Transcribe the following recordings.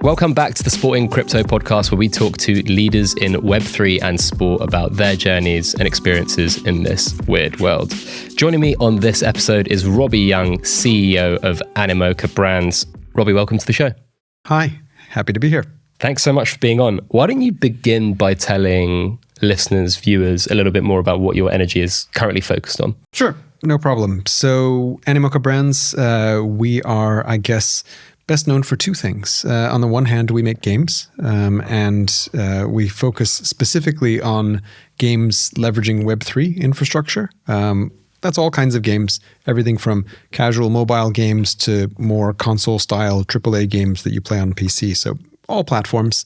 Welcome back to the Sporting Crypto podcast, where we talk to leaders in Web3 and sport about their journeys and experiences in this weird world. Joining me on this episode is Robby Yung, CEO of Animoca Brands. Robby, welcome to the show. Hi, happy to be here. Thanks so much for being on. Why don't you begin by telling listeners, viewers, a little bit more about what your energy is currently focused on? Sure, no problem. So Animoca Brands, we are, I guess, best known for two things. On the one hand, we make games, and we focus specifically on games leveraging Web3 infrastructure. That's all kinds of games, everything from casual mobile games to more console-style AAA games that you play on PC. So all platforms.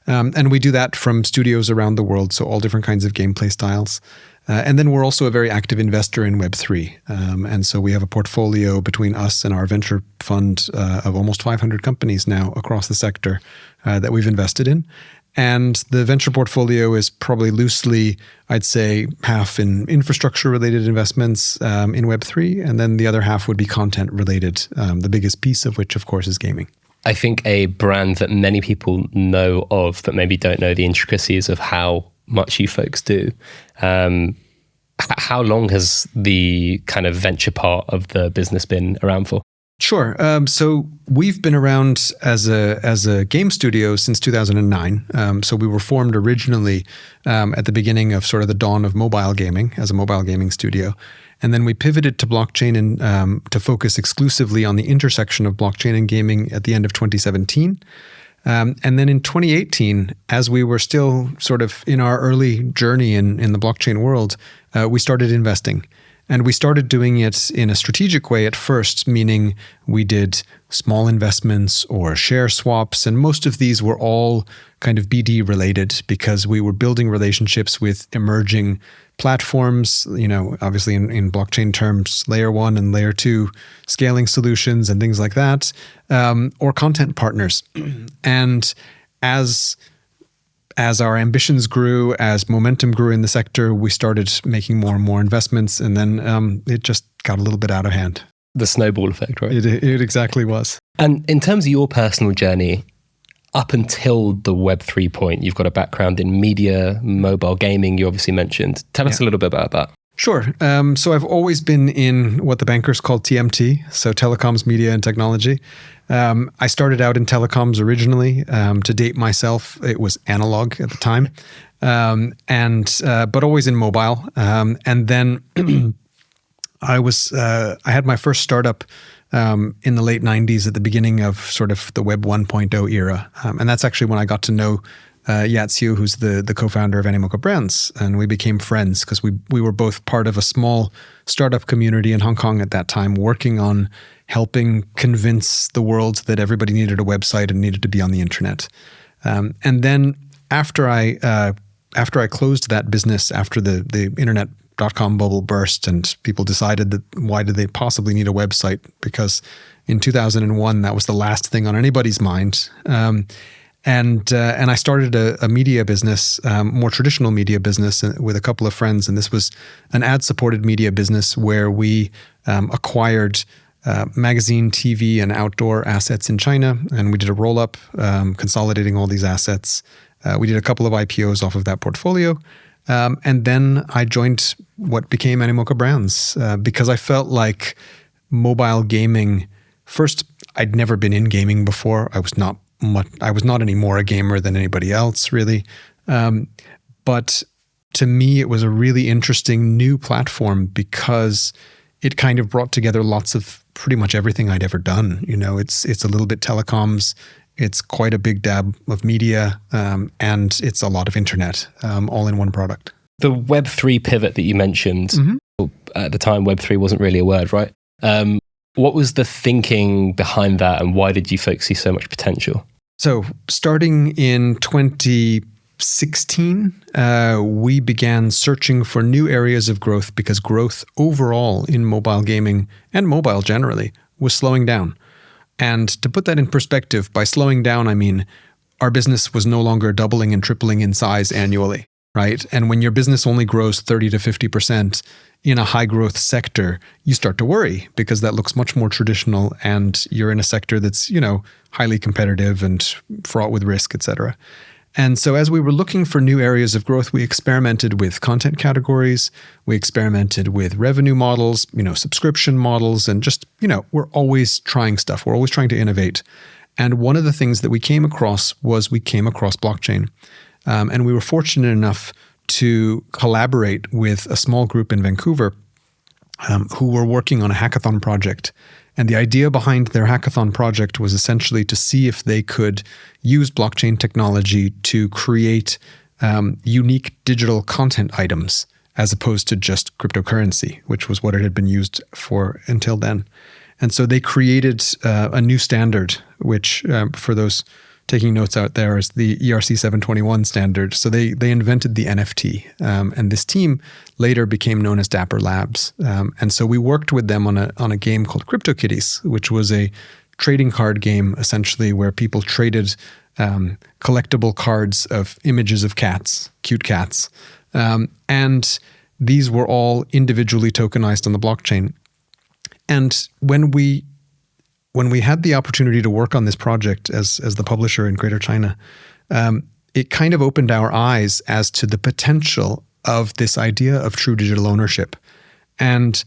And we do that from studios around the world, so all different kinds of gameplay styles. And then we're also a very active investor in Web3. And so we have a portfolio between us and our venture fund of almost 500 companies now across the sector that we've invested in. And the venture portfolio is probably loosely, I'd say, half in infrastructure-related investments in Web3, and then the other half would be content-related, the biggest piece of which, of course, is gaming. I think a brand that many people know of, but maybe don't know the intricacies of how much you folks do. How long has the kind of venture part of the business been around for? Sure. So we've been around as a game studio since 2009. So we were formed originally at the beginning of sort of the dawn of mobile gaming as a mobile gaming studio. And then we pivoted to blockchain and to focus exclusively on the intersection of blockchain and gaming at the end of 2017. And then in 2018, as we were still sort of in our early journey in the blockchain world, we started investing. And we started doing it in a strategic way at first, meaning we did small investments or share swaps. And most of these were all kind of BD related because we were building relationships with emerging platforms, obviously in blockchain terms, layer 1 and layer 2 scaling solutions and things like that, or content partners. And as our ambitions grew, as momentum grew in the sector, we started making more and more investments, and then it just got a little bit out of hand. The snowball effect, right? It exactly was. And in terms of your personal journey, up until the Web3 point, you've got a background in media, mobile gaming, you obviously mentioned. Tell us a little bit about that. Sure. So I've always been in what the bankers call TMT, so telecoms, media, and technology. I started out in telecoms originally. To date myself, it was analog at the time, but always in mobile. And then I had my first startup in the late 90s at the beginning of sort of the Web 1.0 era. And that's actually when I got to know Yatsiu, who's the co-founder of Animoca Brands, and we became friends because we were both part of a small startup community in Hong Kong at that time, working on helping convince the world that everybody needed a website and needed to be on the internet. And then after I closed that business, after the internet.com bubble burst and people decided that why did they possibly need a website? Because in 2001, that was the last thing on anybody's mind. And I started a media business, more traditional media business with a couple of friends. And this was an ad-supported media business where we acquired magazine, TV, and outdoor assets in China. And we did a roll-up, consolidating all these assets. We did a couple of IPOs off of that portfolio. And then I joined what became Animoca Brands because I felt like mobile gaming, first, I'd never been in gaming before. I was not any more a gamer than anybody else, really. But to me, it was a really interesting new platform because it kind of brought together lots of pretty much everything I'd ever done. It's a little bit telecoms, it's quite a big dab of media, and it's a lot of internet, all in one product. The Web3 pivot that you mentioned, at the time, Web3 wasn't really a word, right? What was the thinking behind that, and why did you folks see so much potential? So starting in 2016, we began searching for new areas of growth because growth overall in mobile gaming and mobile generally was slowing down. And to put that in perspective, by slowing down, I mean our business was no longer doubling and tripling in size annually, right? And when your business only grows 30 to 50%, in a high growth sector, you start to worry because that looks much more traditional and you're in a sector that's, highly competitive and fraught with risk, et cetera. And so as we were looking for new areas of growth, we experimented with content categories, we experimented with revenue models, subscription models, and just, we're always trying stuff. We're always trying to innovate. And one of the things that we came across blockchain. And we were fortunate enough to collaborate with a small group in Vancouver who were working on a hackathon project. And the idea behind their hackathon project was essentially to see if they could use blockchain technology to create unique digital content items as opposed to just cryptocurrency, which was what it had been used for until then. And so they created a new standard, which for those taking notes out there is the ERC 721 standard. So they invented the NFT. And this team later became known as Dapper Labs. And so we worked with them on a game called CryptoKitties, which was a trading card game, essentially, where people traded collectible cards of images of cats, cute cats. And these were all individually tokenized on the blockchain. And when we had the opportunity to work on this project as the publisher in Greater China, it kind of opened our eyes as to the potential of this idea of true digital ownership. And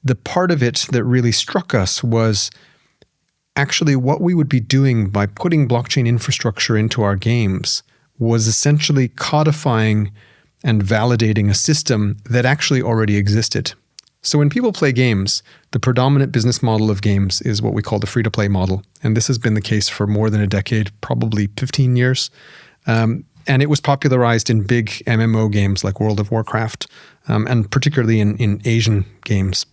the part of it that really struck us was actually what we would be doing by putting blockchain infrastructure into our games was essentially codifying and validating a system that actually already existed. So when people play games, the predominant business model of games is what we call the free-to-play model. And this has been the case for more than a decade, probably 15 years. And it was popularized in big MMO games like World of Warcraft, and particularly in Asian games.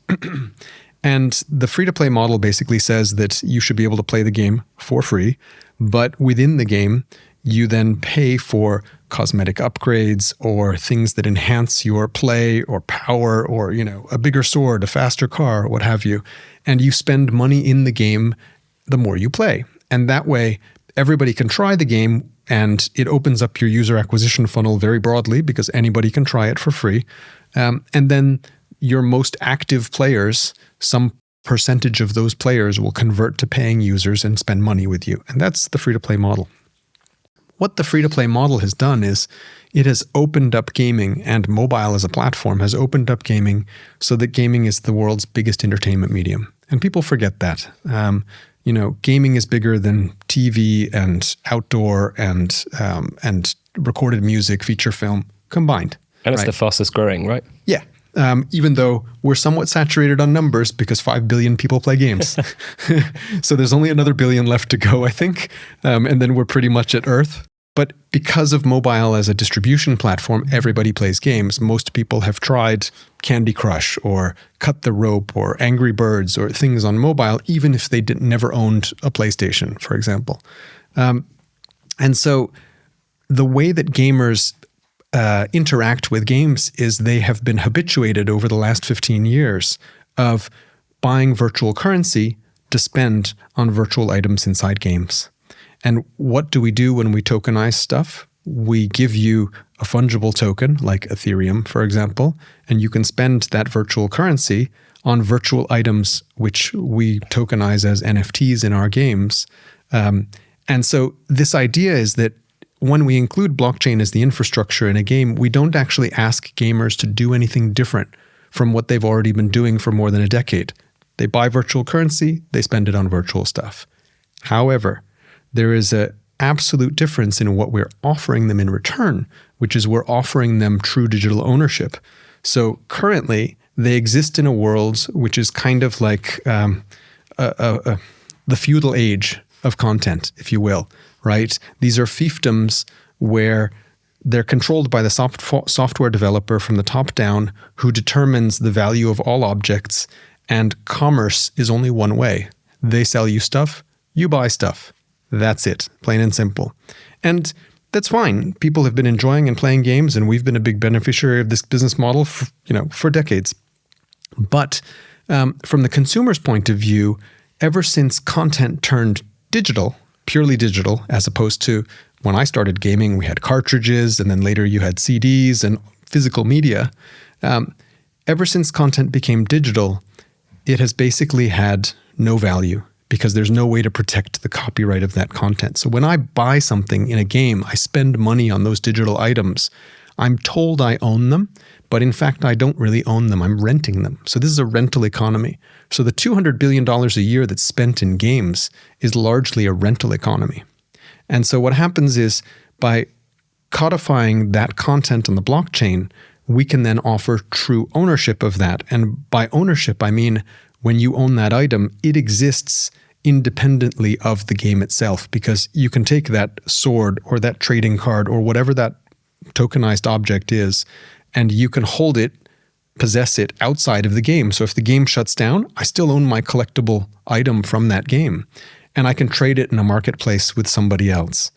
And the free-to-play model basically says that you should be able to play the game for free, but within the game, you then pay for cosmetic upgrades or things that enhance your play or power or, a bigger sword, a faster car, what have you. And you spend money in the game the more you play. And that way, everybody can try the game and it opens up your user acquisition funnel very broadly because anybody can try it for free. And then your most active players, some percentage of those players will convert to paying users and spend money with you. And that's the free-to-play model. What the free-to-play model has done is it has opened up gaming, and mobile as a platform has opened up gaming so that gaming is the world's biggest entertainment medium. And people forget that. Gaming is bigger than TV and outdoor and recorded music, feature film combined. And it's the fastest growing, right? Yeah. Even though we're somewhat saturated on numbers because 5 billion people play games. So there's only another billion left to go, I think. And then we're pretty much at Earth. But because of mobile as a distribution platform, everybody plays games. Most people have tried Candy Crush or Cut the Rope or Angry Birds or things on mobile, even if they never owned a PlayStation, for example. And so the way that gamers interact with games is they have been habituated over the last 15 years of buying virtual currency to spend on virtual items inside games. And what do we do when we tokenize stuff? We give you a fungible token like Ethereum, for example, and you can spend that virtual currency on virtual items which we tokenize as NFTs in our games. And so this idea is that when we include blockchain as the infrastructure in a game, we don't actually ask gamers to do anything different from what they've already been doing for more than a decade. They buy virtual currency, they spend it on virtual stuff. However, there is an absolute difference in what we're offering them in return, which is we're offering them true digital ownership. So currently, they exist in a world which is kind of like the feudal age of content, if you will, right? These are fiefdoms where they're controlled by the software developer from the top down who determines the value of all objects, and commerce is only one way. They sell you stuff, you buy stuff. That's it, plain and simple. And that's fine. People have been enjoying and playing games, and we've been a big beneficiary of this business model for decades. But from the consumer's point of view, ever since content turned digital, purely digital, as opposed to when I started gaming, we had cartridges, and then later you had CDs and physical media. ever since content became digital, it has basically had no value because there's no way to protect the copyright of that content. So when I buy something in a game, I spend money on those digital items. I'm told I own them, but in fact, I don't really own them. I'm renting them. So this is a rental economy. So the $200 billion a year that's spent in games is largely a rental economy. And so what happens is by codifying that content on the blockchain, we can then offer true ownership of that. And by ownership, I mean when you own that item, it exists independently of the game itself, because you can take that sword or that trading card or whatever that tokenized object is, and you can hold it, possess it outside of the game. So if the game shuts down, I still own my collectible item from that game, and I can trade it in a marketplace with somebody else.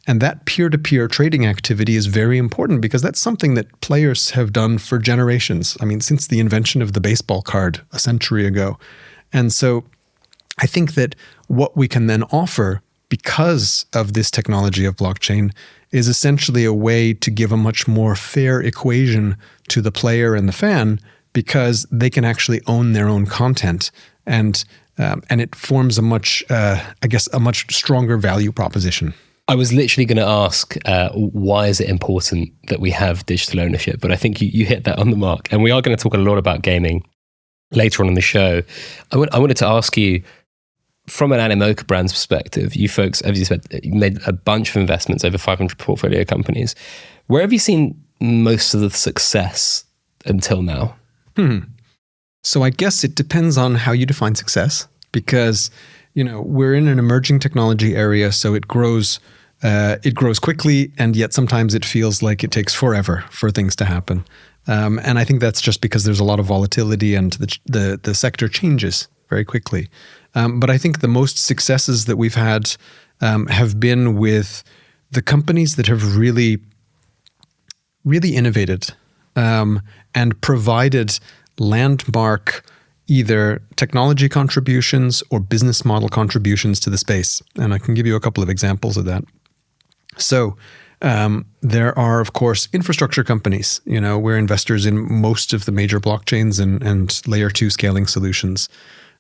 And that peer-to-peer trading activity is very important because that's something that players have done for generations. I mean, since the invention of the baseball card a century ago. And so I think that what we can then offer because of this technology of blockchain is essentially a way to give a much more fair equation to the player and the fan, because they can actually own their own content, and it forms a much stronger value proposition. I was literally going to ask, why is it important that we have digital ownership? But I think you hit that on the mark. And we are going to talk a lot about gaming later on in the show. I wanted to ask you, from an Animoca Brands perspective, you folks, as you said, you made a bunch of investments, over 500 portfolio companies. Where have you seen most of the success until now? So I guess it depends on how you define success, because we're in an emerging technology area, so it grows quickly, and yet sometimes it feels like it takes forever for things to happen. And I think that's just because there's a lot of volatility and the sector changes very quickly. But I think the most successes that we've had have been with the companies that have really, really innovated and provided landmark either technology contributions or business model contributions to the space. And I can give you a couple of examples of that. So there are, of course, infrastructure companies. We're investors in most of the major blockchains and layer 2 scaling solutions.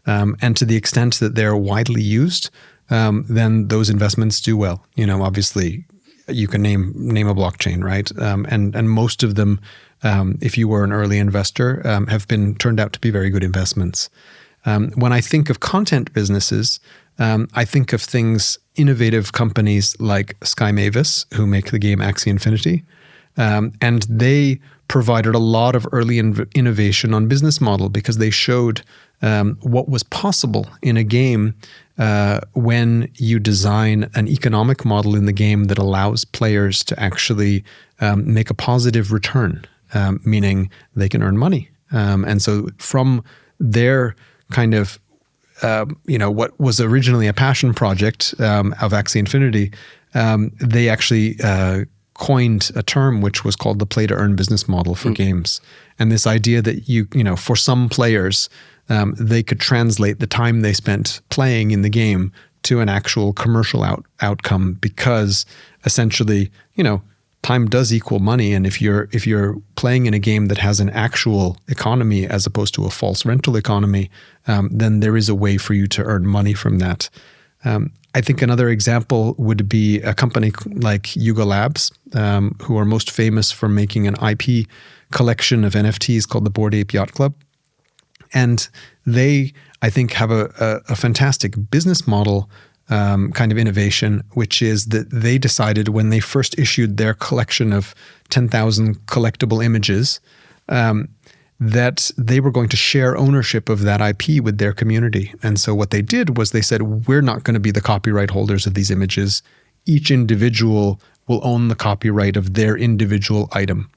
And to the extent that they're widely used, then those investments do well. Obviously, you can name a blockchain, right? And most of them, if you were an early investor, have been turned out to be very good investments. When I think of content businesses, I think of innovative companies like Sky Mavis, who make the game Axie Infinity, and they provided a lot of early innovation on business model because they showed what was possible in a game when you design an economic model in the game that allows players to actually make a positive return, meaning they can earn money. And so from their kind of, what was originally a passion project of Axie Infinity, they actually coined a term which was called the play-to-earn business model for games. And this idea that for some players, they could translate the time they spent playing in the game to an actual commercial outcome, because essentially, time does equal money. And if you're playing in a game that has an actual economy as opposed to a false rental economy, then there is a way for you to earn money from that. I think another example would be a company like Yuga Labs, who are most famous for making an IP collection of NFTs called the Bored Ape Yacht Club. And they, I think, have a fantastic business model kind of innovation, which is that they decided when they first issued their collection of 10,000 collectible images, that they were going to share ownership of that IP with their community. And so what they did was they said, we're not going to be the copyright holders of these images. Each individual will own the copyright of their individual item.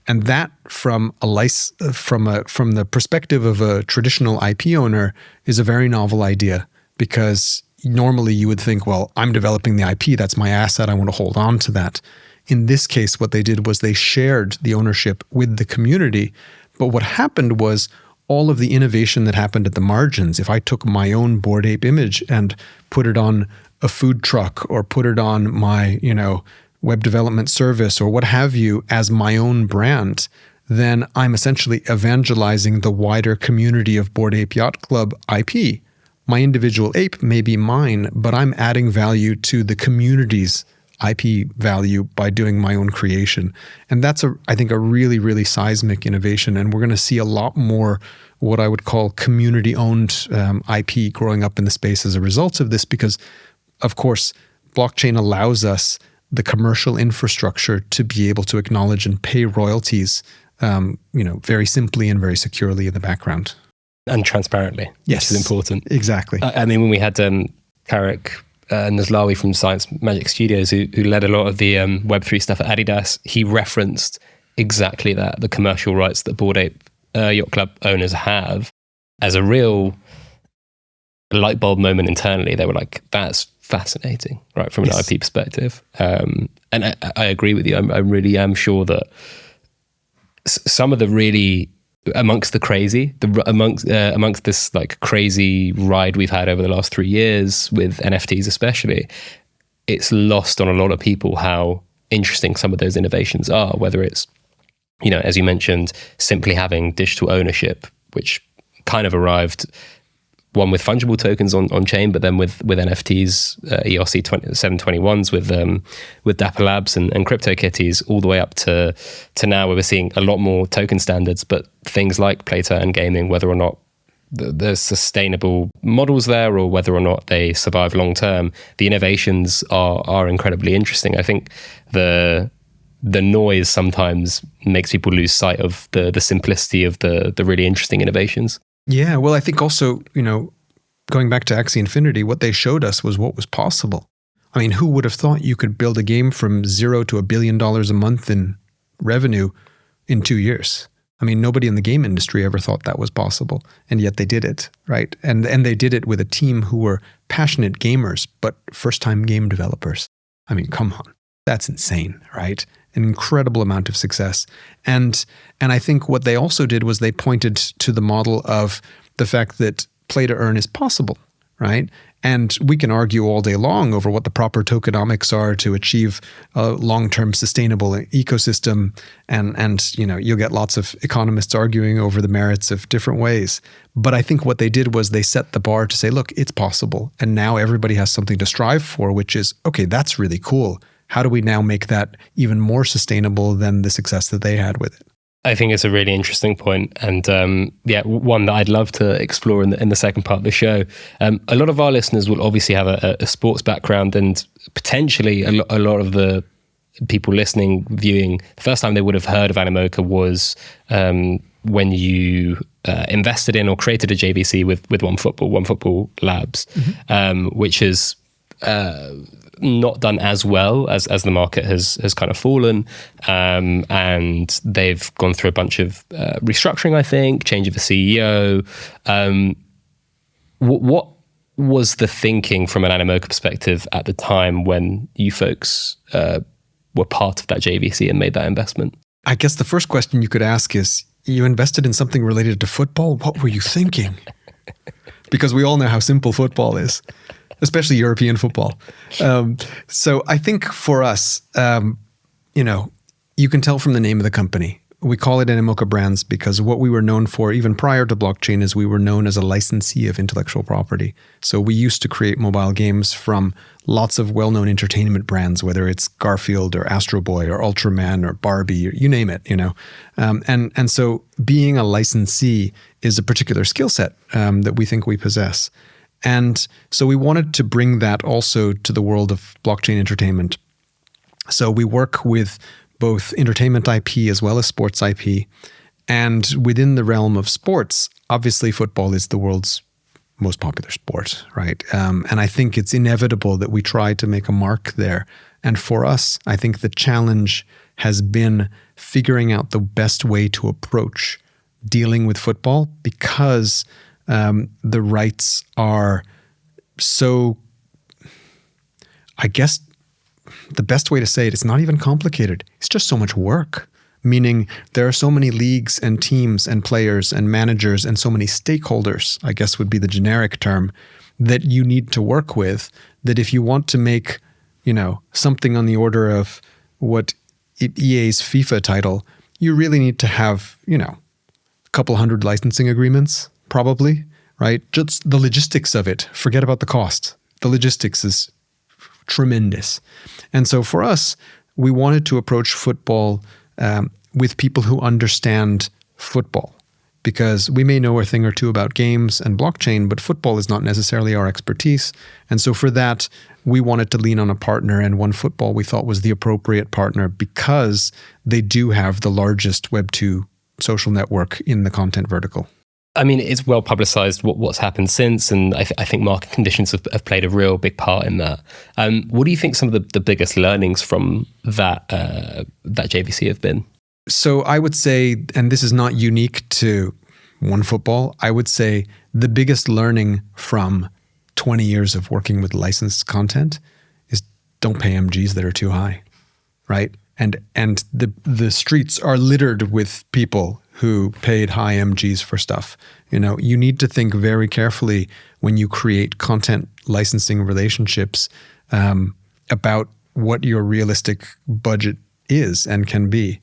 And that, from the perspective of a traditional IP owner, is a very novel idea, because normally you would think, well, I'm developing the IP, that's my asset, I want to hold on to that. In this case, what they did was they shared the ownership with the community. But what happened was all of the innovation that happened at the margins, if I took my own Bored Ape image and put it on a food truck or put it on my, web development service or what have you as my own brand, then I'm essentially evangelizing the wider community of Bored Ape Yacht Club IP. My individual ape may be mine, but I'm adding value to the community's IP value by doing my own creation. And that's, I think, a really, really seismic innovation. And we're going to see a lot more what I would call community-owned IP growing up in the space as a result of this, because, of course, blockchain allows us the commercial infrastructure to be able to acknowledge and pay royalties, very simply and very securely in the background. And transparently, yes, which is important. Exactly. I mean, when we had Tarek Nazlawi from Science Magic Studios, who led a lot of the Web3 stuff at Adidas, he referenced exactly that, the commercial rights that Bored Ape Yacht Club owners have, as a real light bulb moment internally. They were like, that's fascinating, right, from an IP perspective. And I agree with you. I really am sure that some of the really, amongst this like crazy ride we've had over the last 3 years with NFTs especially, it's lost on a lot of people how interesting some of those innovations are, whether it's, as you mentioned, simply having digital ownership, which kind of arrived, one with fungible tokens on chain, but then with NFTs, ERC 721s with Dapper Labs and CryptoKitties, all the way up to now, where we're seeing a lot more token standards, but things like play to earn gaming, whether or not there's sustainable models there or whether or not they survive long term, the innovations are incredibly interesting. I think the noise sometimes makes people lose sight of the simplicity of the really interesting innovations. Yeah, well, I think also, going back to Axie Infinity, what they showed us was what was possible. I mean, who would have thought you could build a game from $0 to $1 billion a month in revenue in 2 years? I mean, nobody in the game industry ever thought that was possible, and yet they did it, right? And they did it with a team who were passionate gamers, but first-time game developers. I mean, come on. That's insane, right? An incredible amount of success. And I think what they also did was they pointed to the model of the fact that play to earn is possible, right? And we can argue all day long over what the proper tokenomics are to achieve a long-term sustainable ecosystem. And you'll get lots of economists arguing over the merits of different ways. But I think what they did was they set the bar to say, look, it's possible. And now everybody has something to strive for, which is, okay, that's really cool. How do we now make that even more sustainable than the success that they had with it? I think it's a really interesting point, and one that I'd love to explore in the second part of the show. A lot of our listeners will obviously have a sports background, and potentially a lot of the people listening, viewing, the first time they would have heard of Animoca was when you invested in or created a JVC with OneFootball Labs, which is not done as well as the market has kind of fallen, and they've gone through a bunch of restructuring, I think, change of a CEO. What was the thinking from an Animoca perspective at the time when you folks were part of that JVC and made that investment? I guess the first question you could ask is, you invested in something related to football? What were you thinking? Because we all know how simple football is, especially European football. So I think for us, you can tell from the name of the company. We call it Animoca Brands because what we were known for, even prior to blockchain, is we were known as a licensee of intellectual property. So we used to create mobile games from lots of well-known entertainment brands, whether it's Garfield or Astro Boy or Ultraman or Barbie, or you name it, And so being a licensee is a particular skill set that we think we possess. And so we wanted to bring that also to the world of blockchain entertainment. So we work with both entertainment IP as well as sports IP. And within the realm of sports, obviously football is the world's most popular sport, right? And I think it's inevitable that we try to make a mark there. And for us, I think the challenge has been figuring out the best way to approach dealing with football, because the rights are so, I guess the best way to say it's not even complicated. It's just so much work. Meaning there are so many leagues and teams and players and managers and so many stakeholders, I guess would be the generic term, that you need to work with, that if you want to make, something on the order of what EA's FIFA title you really need to have, a couple hundred licensing agreements, probably, right? Just the logistics of it. Forget about the cost. The logistics is tremendous. And so for us, we wanted to approach football with people who understand football, because we may know a thing or two about games and blockchain, but football is not necessarily our expertise. And so for that, we wanted to lean on a partner, and OneFootball we thought was the appropriate partner because they do have the largest Web2 social network in the content vertical. I mean, it's well publicized what's happened since, and I think market conditions have played a real big part in that. What do you think some of the biggest learnings from that JVC have been? So I would say, and this is not unique to OneFootball, I would say the biggest learning from 20 years of working with licensed content is don't pay MGs that are too high, right? And the streets are littered with people who paid high MGs for stuff. You need to think very carefully when you create content licensing relationships about what your realistic budget is and can be.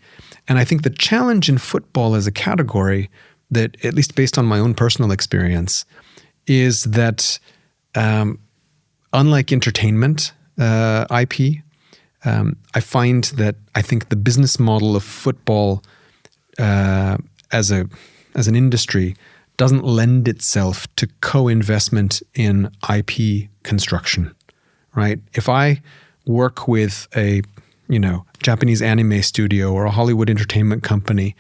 And I think the challenge in football as a category, that at least based on my own personal experience, is that unlike entertainment IP, I find that I think the business model of football as an industry doesn't lend itself to co-investment in IP construction, right? If I work with a Japanese anime studio or a Hollywood entertainment company,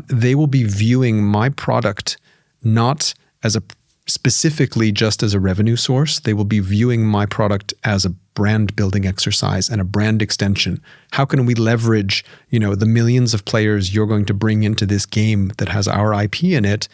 they will be viewing my product not as specifically just as a revenue source. They will be viewing my product as a brand building exercise and a brand extension. How can we leverage, the millions of players you're going to bring into this game that has our IP in it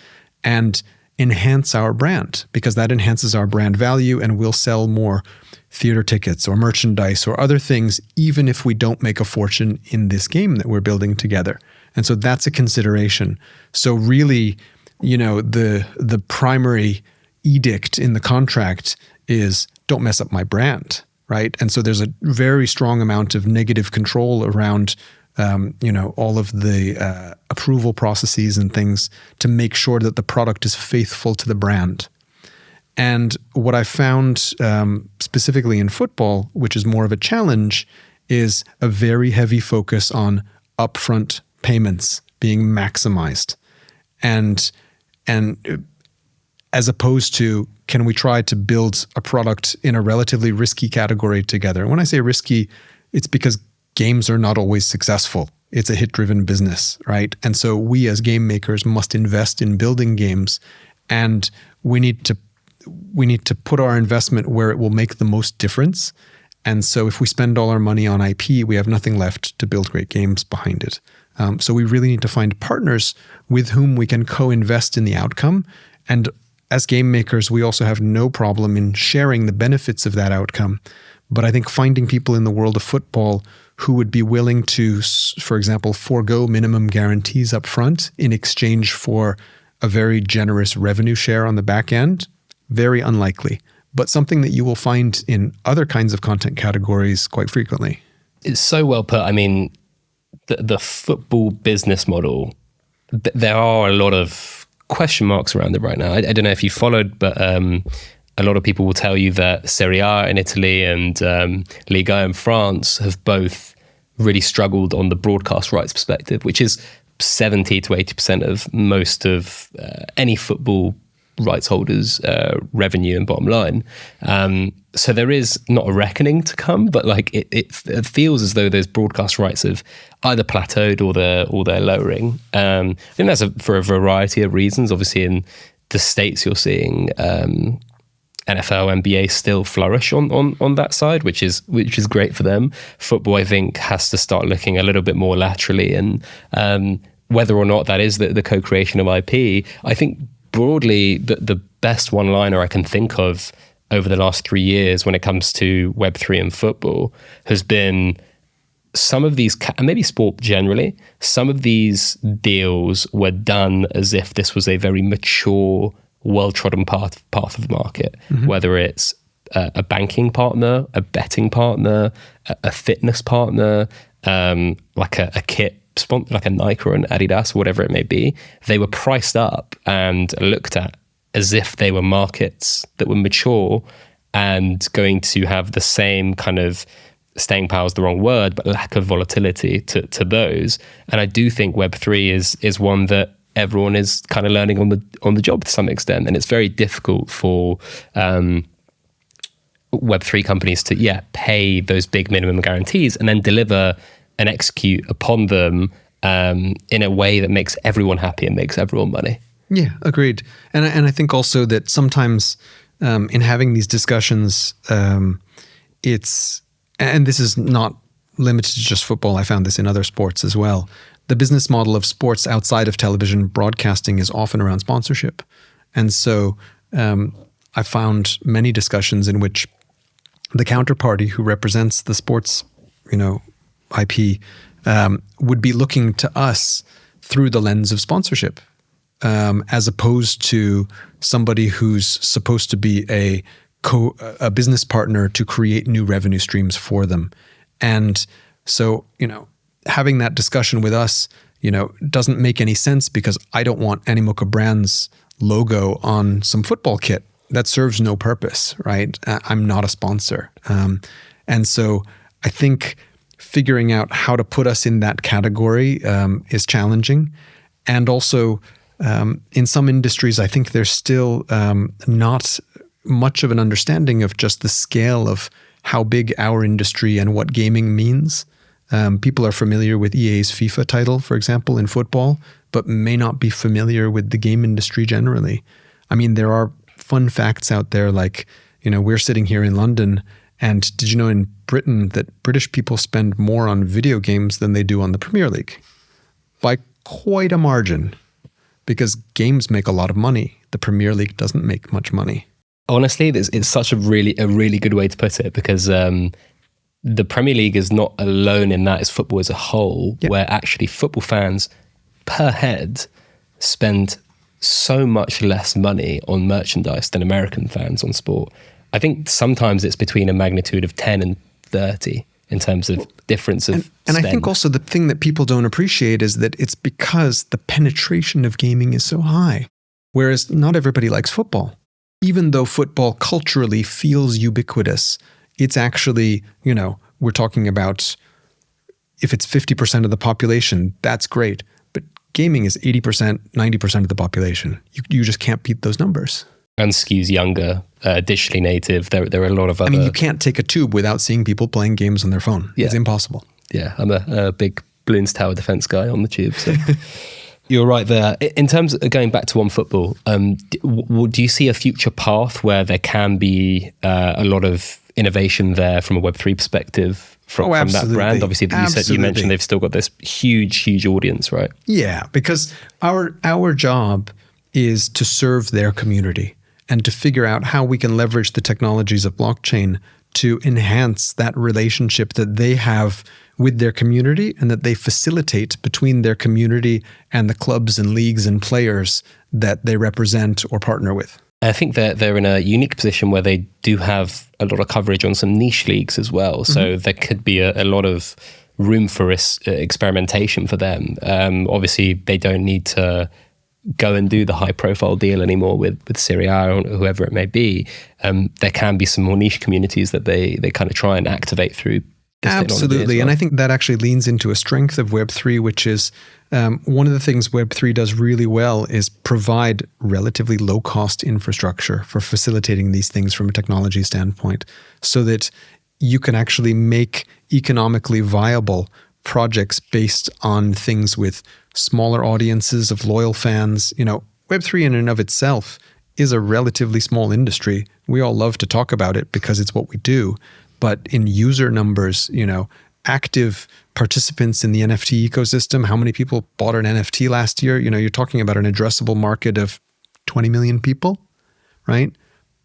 and enhance our brand? Because that enhances our brand value, and we'll sell more theater tickets or merchandise or other things, even if we don't make a fortune in this game that we're building together. And so that's a consideration. So really, the primary edict in the contract is don't mess up my brand, right? And so there's a very strong amount of negative control around, all of the approval processes and things to make sure that the product is faithful to the brand. And what I found specifically in football, which is more of a challenge, is a very heavy focus on upfront payments being maximized. And as opposed to, can we try to build a product in a relatively risky category together? And when I say risky, it's because games are not always successful. It's a hit-driven business, right? And so we as game makers must invest in building games, and we need to put our investment where it will make the most difference. And so if we spend all our money on IP, we have nothing left to build great games behind it. So we really need to find partners with whom we can co-invest in the outcome. And as game makers, we also have no problem in sharing the benefits of that outcome. But I think finding people in the world of football who would be willing to, for example, forego minimum guarantees up front in exchange for a very generous revenue share on the back end, very unlikely, but something that you will find in other kinds of content categories quite frequently. It's so well put. I mean, the football business model, there are a lot of question marks around it right now. I don't know if you followed, but a lot of people will tell you that Serie A in Italy and Liga in France have both really struggled on the broadcast rights perspective, which is 70 to 80% of most of any football rights holders' revenue and bottom line. So there is not a reckoning to come, but like it feels as though those broadcast rights have either plateaued or they're lowering. I think that's for a variety of reasons. Obviously, in the States, you're seeing NFL, NBA still flourish on that side, which is great for them. Football, I think, has to start looking a little bit more laterally, and whether or not that is the co-creation of IP, I think broadly the best one-liner I can think of over the last 3 years when it comes to Web3 and football has been some of these, and maybe sport generally, some of these deals were done as if this was a very mature, well-trodden path of the market, whether it's a banking partner, a betting partner, a fitness partner, like a kit like a Nike or an Adidas or whatever it may be, they were priced up and looked at as if they were markets that were mature and going to have the same kind of staying power is the wrong word, but lack of volatility to those. And I do think Web3 is one that everyone is kind of learning on the job to some extent. And it's very difficult for Web3 companies to pay those big minimum guarantees and then deliver and execute upon them in a way that makes everyone happy and makes everyone money. Yeah, agreed. And I think also that sometimes in having these discussions, and this is not limited to just football, I found this in other sports as well. The business model of sports outside of television broadcasting is often around sponsorship. And so I found many discussions in which the counterparty who represents the sports, IP, would be looking to us through the lens of sponsorship, as opposed to somebody who's supposed to be a business partner to create new revenue streams for them. And so, having that discussion with us, doesn't make any sense because I don't want Animoca Brands logo on some football kit. That serves no purpose, right? I'm not a sponsor. And so I think figuring out how to put us in that category is challenging. And also in some industries, I think there's still not much of an understanding of just the scale of how big our industry and what gaming means. People are familiar with EA's FIFA title, for example, in football, but may not be familiar with the game industry generally. I mean, there are fun facts out there like, we're sitting here in London, and did you know in Britain that British people spend more on video games than they do on the Premier League? By quite a margin, because games make a lot of money. The Premier League doesn't make much money. Honestly, it's such a really good way to put it, because the Premier League is not alone in that. It's football as a whole, where actually football fans per head spend so much less money on merchandise than American fans on sport. I think sometimes it's between a magnitude of 10 and 30 in terms of difference of and spend. I think also the thing that people don't appreciate is that it's because the penetration of gaming is so high, whereas not everybody likes football. Even though football culturally feels ubiquitous, it's actually, we're talking about if it's 50% of the population, that's great. But gaming is 80%, 90% of the population. You just can't beat those numbers. And skews younger, digitally native. There are a lot of other... I mean, you can't take a tube without seeing people playing games on their phone. Yeah. It's impossible. Yeah, I'm a big Balloons Tower Defense guy on the tube. So. You're right there. In terms of going back to OneFootball, do you see a future path where there can be a lot of innovation there from a Web3 perspective from that brand? Obviously, you mentioned they've still got this huge audience, right? Yeah, because our job is to serve their community and to figure out how we can leverage the technologies of blockchain to enhance that relationship that they have with their community and that they facilitate between their community and the clubs and leagues and players that they represent or partner with. I think they're in a unique position where they do have a lot of coverage on some niche leagues as well. So there could be a lot of room for experimentation for them. Obviously, they don't need to go and do the high profile deal anymore with Serie A or whoever it may be. There can be some more niche communities that they kind of try and activate through this technology as Absolutely. well. And I think that actually leans into a strength of Web3, which is one of the things Web3 does really well is provide relatively low cost infrastructure for facilitating these things from a technology standpoint so that you can actually make economically viable projects based on things with smaller audiences of loyal fans. Web3 in and of itself is a relatively small industry. We all love to talk about it because it's what we do. But in user numbers, active participants in the NFT ecosystem, how many people bought an NFT last year? You're talking about an addressable market of 20 million people, right?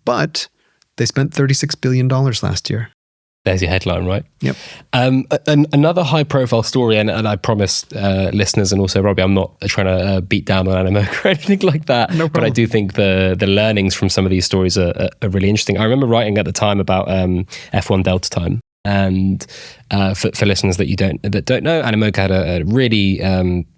But they spent $36 billion last year. There's your headline, right? Yep. Another high-profile story, and I promised listeners and also Robbie, I'm not trying to beat down on Animoca or anything like that. No problem. But I do think the learnings from some of these stories are really interesting. I remember writing at the time about F1 Delta Time. And for listeners that don't know, Animoca had a really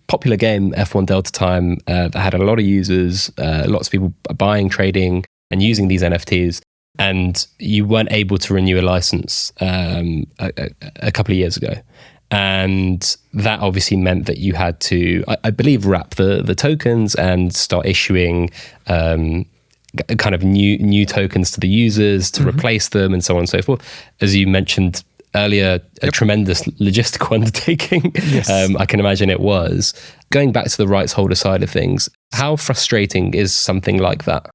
popular game, F1 Delta Time, that had a lot of users, lots of people buying, trading, and using these NFTs. And you weren't able to renew a license a couple of years ago. And that obviously meant that you had to, I believe, wrap the tokens and start issuing kind of new tokens to the users to replace them and so on and so forth. As you mentioned earlier, a tremendous logistical undertaking. Yes. I can imagine it was. Going back to the rights holder side of things, how frustrating is something like that?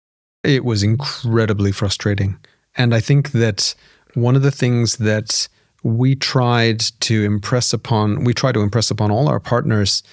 It was incredibly frustrating. And I think that one of the things that we try to impress upon all our partners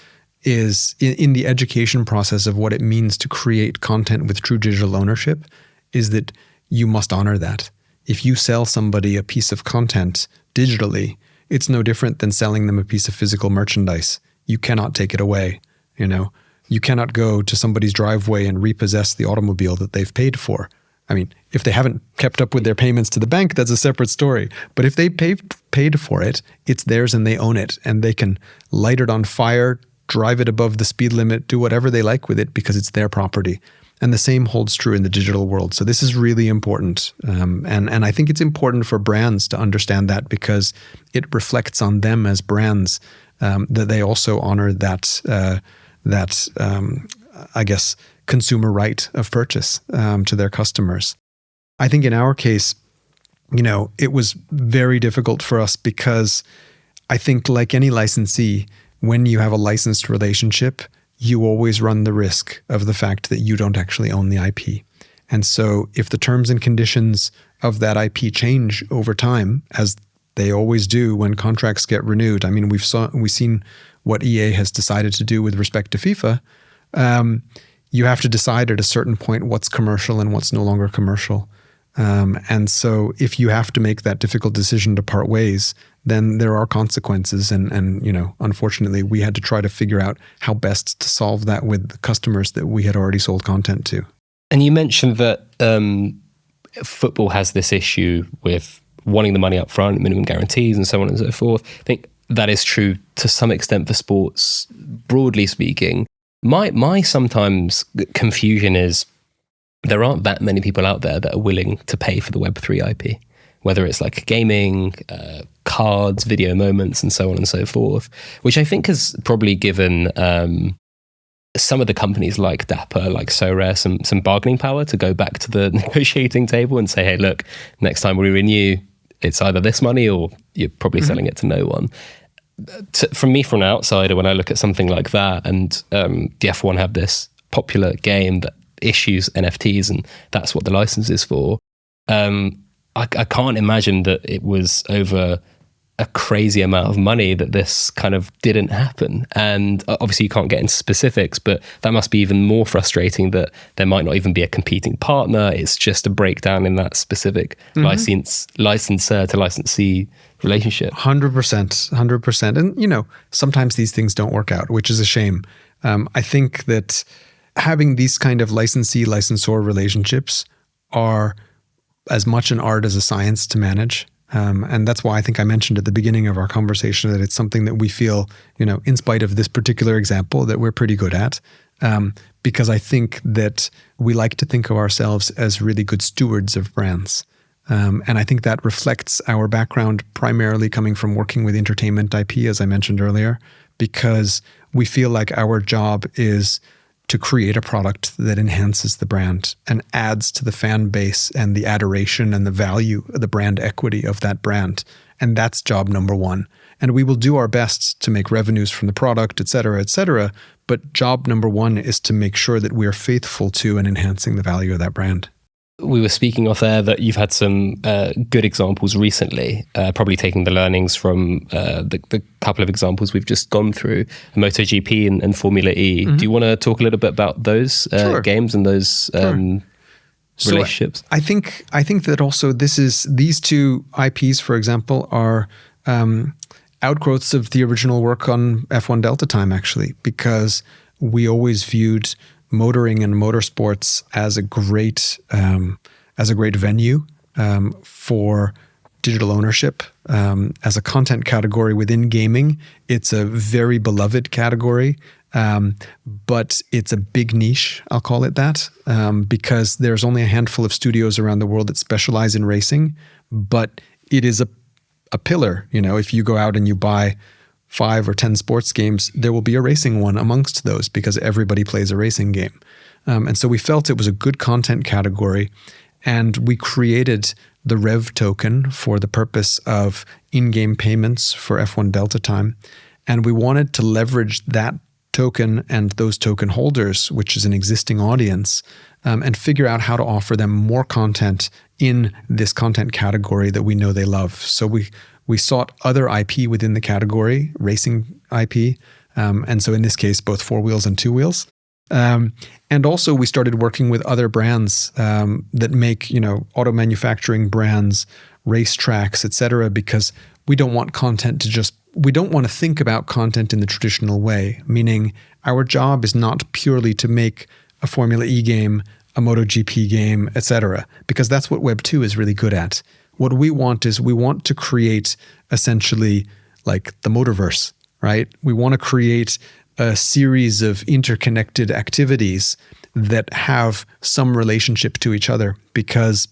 is in the education process of what it means to create content with true digital ownership, is that you must honor that. If you sell somebody a piece of content digitally, it's no different than selling them a piece of physical merchandise. You cannot take it away. You cannot go to somebody's driveway and repossess the automobile that they've paid for. I mean, if they haven't kept up with their payments to the bank, that's a separate story. But if they paid for it, it's theirs and they own it, and they can light it on fire, drive it above the speed limit, do whatever they like with it because it's their property. And the same holds true in the digital world. So this is really important. And I think it's important for brands to understand that, because it reflects on them as brands that they also honor that I guess, consumer right of purchase to their customers. I think in our case, it was very difficult for us because I think, like any licensee, when you have a licensed relationship, you always run the risk of the fact that you don't actually own the IP. And so if the terms and conditions of that IP change over time, as they always do when contracts get renewed, I mean, we've seen what EA has decided to do with respect to FIFA. You have to decide at a certain point what's commercial and what's no longer commercial. And so if you have to make that difficult decision to part ways, then there are consequences. And unfortunately, we had to try to figure out how best to solve that with the customers that we had already sold content to. And you mentioned that football has this issue with wanting the money up front, minimum guarantees, and so on and so forth. I think that is true to some extent for sports, broadly speaking. My sometimes confusion is there aren't that many people out there that are willing to pay for the Web3 IP, whether it's like gaming, cards, video moments, and so on and so forth, which I think has probably given some of the companies like Dapper, like Sorare, some bargaining power to go back to the negotiating table and say, hey, look, next time we renew, it's either this money or you're probably selling it to no one. From an outsider, when I look at something like that, and the F1 have this popular game that issues NFTs, and that's what the license is for, I can't imagine that it was over a crazy amount of money that this kind of didn't happen. And obviously you can't get into specifics, but that must be even more frustrating that there might not even be a competing partner. It's just a breakdown in that specific licensor to licensee relationship. 100%. And, sometimes these things don't work out, which is a shame. I think that having these kind of licensee-licensor relationships are as much an art as a science to manage. And that's why I think I mentioned at the beginning of our conversation that it's something that we feel, in spite of this particular example, that we're pretty good at. Because I think that we like to think of ourselves as really good stewards of brands. And I think that reflects our background primarily coming from working with entertainment IP, as I mentioned earlier, because we feel like our job is to create a product that enhances the brand and adds to the fan base and the adoration and the value, the brand equity of that brand. And that's job number one. And we will do our best to make revenues from the product, et cetera, but job number one is to make sure that we are faithful to and enhancing the value of that brand. We were speaking off there that you've had some good examples recently, probably taking the learnings from the couple of examples we've just gone through, MotoGP and Formula E. Do you want to talk a little bit about those games and those relationships? So I think that also these two IPs, for example, are outgrowths of the original work on F1 Delta Time, actually, because we always viewed motoring and motorsports as a great venue for digital ownership. As a content category within gaming, it's a very beloved category, but it's a big niche, I'll call it that, because there's only a handful of studios around the world that specialize in racing, but it is a pillar. If you go out and you buy 5 or 10 sports games, there will be a racing one amongst those because everybody plays a racing game. And so we felt it was a good content category, and we created the Rev token for the purpose of in-game payments for F1 Delta time. And we wanted to leverage that token and those token holders, which is an existing audience, and figure out how to offer them more content in this content category that we know they love. So we sought other IP within the category, racing IP, and so in this case, both 4 wheels and 2 wheels. And also we started working with other brands that make, auto manufacturing brands, racetracks, etc., because we don't want content to we don't want to think about content in the traditional way, meaning our job is not purely to make a Formula E game, a MotoGP game, etc., because that's what Web 2 is really good at. What we want to create essentially like the motorverse, right? We want to create a series of interconnected activities that have some relationship to each other. Because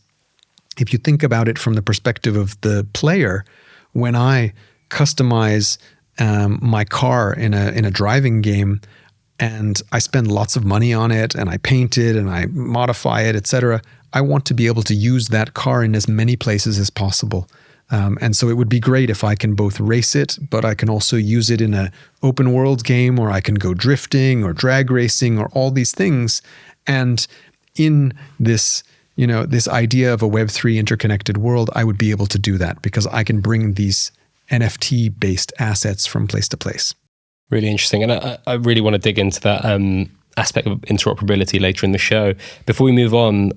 if you think about it from the perspective of the player, when I customize my car in a driving game and I spend lots of money on it and I paint it and I modify it, etc., I want to be able to use that car in as many places as possible. And so it would be great if I can both race it, but I can also use it in an open world game, or I can go drifting or drag racing or all these things. And in this, this idea of a Web3 interconnected world, I would be able to do that because I can bring these NFT-based assets from place to place. Really interesting. And I really want to dig into that aspect of interoperability later in the show. Before we move on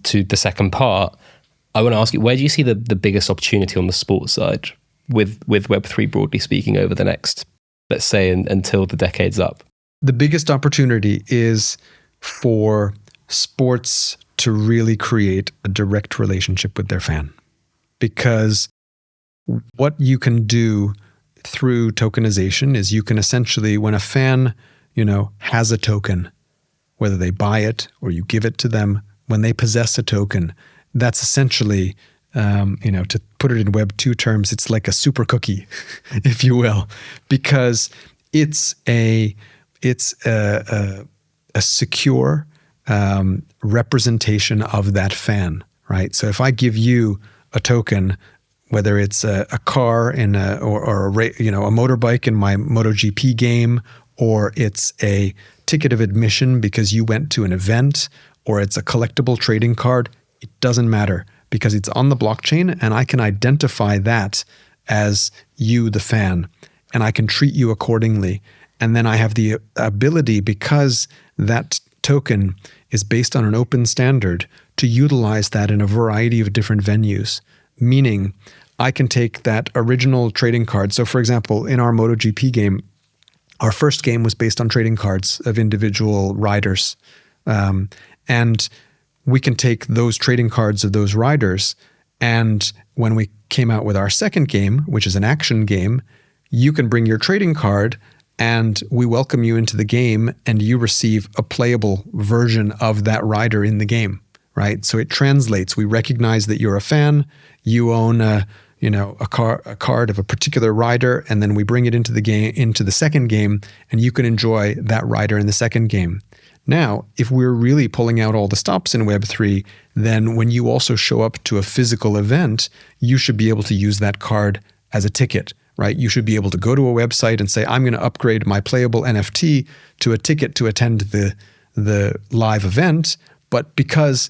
to the second part, I want to ask you, where do you see the biggest opportunity on the sports side with Web3 broadly speaking over the next, let's say, until the decade's up? The biggest opportunity is for sports to really create a direct relationship with their fan. Because what you can do through tokenization is you can essentially, when a fan, has a token, whether they buy it or you give it to them, when they possess a token, that's essentially, to put it in Web 2 terms, it's like a super cookie, if you will, because it's a secure representation of that fan, right? So if I give you a token, whether it's a car or a motorbike in my MotoGP game, or it's a ticket of admission because you went to an event, or it's a collectible trading card, it doesn't matter because it's on the blockchain and I can identify that as you, the fan, and I can treat you accordingly. And then I have the ability, because that token is based on an open standard, to utilize that in a variety of different venues. Meaning I can take that original trading card. So for example, in our MotoGP game, our first game was based on trading cards of individual riders. And we can take those trading cards of those riders, and when we came out with our second game, which is an action game, you can bring your trading card and we welcome you into the game and you receive a playable version of that rider in the game, right? So it translates. We recognize that you're a fan, you own a card of a particular rider, and then we bring it into the game, into the second game, and you can enjoy that rider in the second game. Now, if we're really pulling out all the stops in Web3, then when you also show up to a physical event, you should be able to use that card as a ticket, right? You should be able to go to a website and say, I'm going to upgrade my playable NFT to a ticket to attend the live event. But because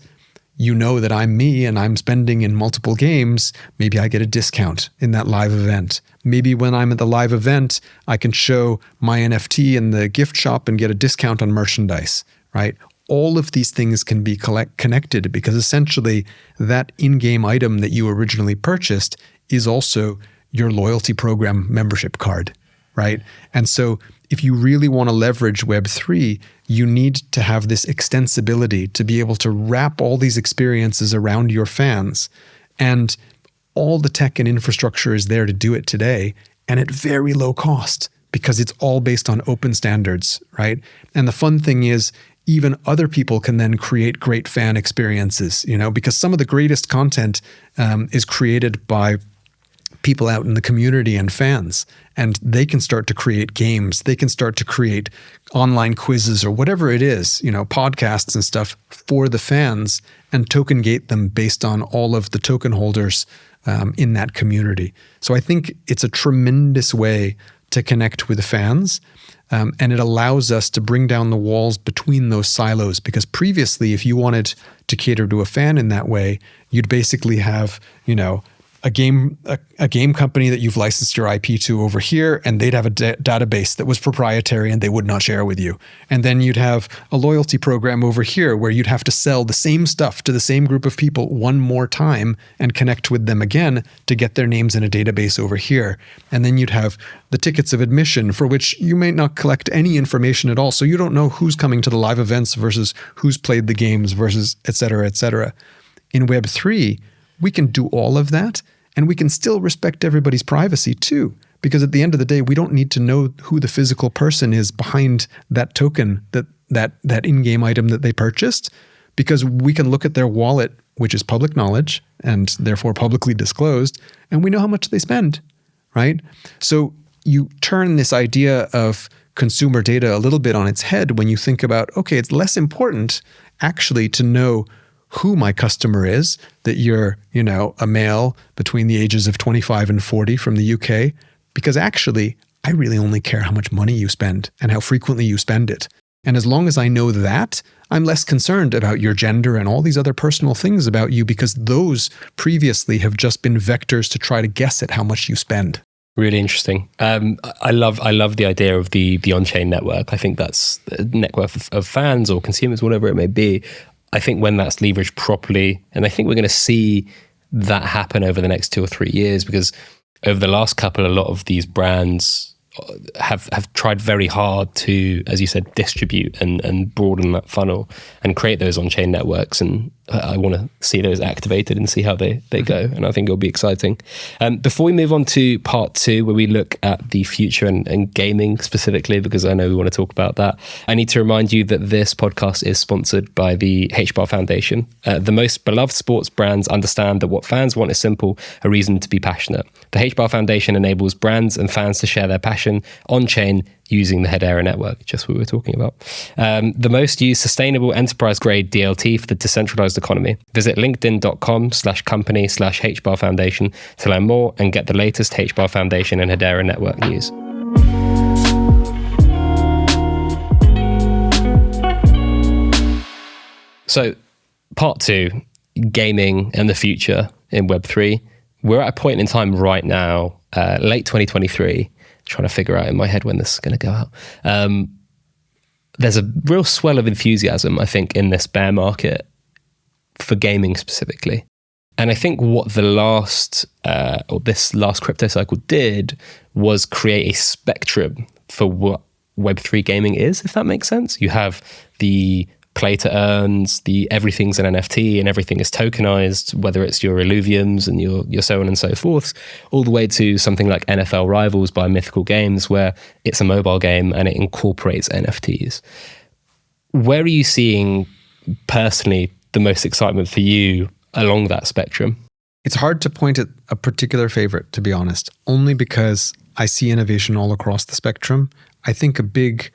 you know that I'm me and I'm spending in multiple games, maybe I get a discount in that live event. Maybe when I'm at the live event, I can show my NFT in the gift shop and get a discount on merchandise, right? All of these things can be connected because essentially that in-game item that you originally purchased is also your loyalty program membership card, right? And so if you really want to leverage Web3, you need to have this extensibility to be able to wrap all these experiences around your fans. And all the tech and infrastructure is there to do it today, and at very low cost, because it's all based on open standards, right? And the fun thing is, even other people can then create great fan experiences, because some of the greatest content is created by people out in the community and fans, and they can start to create games. They can start to create online quizzes or whatever it is, podcasts and stuff for the fans, and token gate them based on all of the token holders in that community. So I think it's a tremendous way to connect with the fans. And it allows us to bring down the walls between those silos, because previously, if you wanted to cater to a fan in that way, you'd basically have, a game company that you've licensed your IP to over here, and they'd have a database that was proprietary and they would not share with you. And then you'd have a loyalty program over here where you'd have to sell the same stuff to the same group of people one more time and connect with them again to get their names in a database over here. And then you'd have the tickets of admission, for which you may not collect any information at all. So you don't know who's coming to the live events versus who's played the games versus et cetera, et cetera. In Web3, we can do all of that, and we can still respect everybody's privacy too, because at the end of the day, we don't need to know who the physical person is behind that token, that in-game item that they purchased, because we can look at their wallet, which is public knowledge and therefore publicly disclosed, and we know how much they spend, right? So you turn this idea of consumer data a little bit on its head when you think about, okay, it's less important actually to know who my customer is, that you're, a male between the ages of 25 and 40 from the UK, because actually, I really only care how much money you spend and how frequently you spend it. And as long as I know that, I'm less concerned about your gender and all these other personal things about you, because those previously have just been vectors to try to guess at how much you spend. Really interesting. I love the idea of the on-chain network. I think that's a network of fans or consumers, whatever it may be. I think when that's leveraged properly, and I think we're going to see that happen over the next 2 or 3 years, because over the last couple, a lot of these brands have tried very hard to, as you said, distribute and broaden that funnel and create those on-chain networks. And I want to see those activated and see how they go. And I think it'll be exciting. Before we move on to part 2, where we look at the future and gaming specifically, because I know we want to talk about that, I need to remind you that this podcast is sponsored by the HBAR Foundation. The most beloved sports brands understand that what fans want is simple, a reason to be passionate. The HBAR Foundation enables brands and fans to share their passion on-chain using the Hedera network, just what we were talking about. The most used sustainable enterprise-grade DLT for the decentralized economy. Visit linkedin.com/company/HBAR Foundation to learn more and get the latest HBAR Foundation and Hedera network news. So, part 2, gaming and the future in Web3. We're at a point in time right now, late 2023, trying to figure out in my head when this is going to go out. There's a real swell of enthusiasm, I think, in this bear market for gaming specifically. And I think what this last crypto cycle did was create a spectrum for what Web3 gaming is, if that makes sense. You have the play to earns, the everything's an NFT and everything is tokenized, whether it's your Illuviums and your so on and so forth, all the way to something like NFL Rivals by Mythical Games, where it's a mobile game and it incorporates NFTs. Where are you seeing personally the most excitement for you along that spectrum? It's hard to point at a particular favorite, to be honest, only because I see innovation all across the spectrum. I think a big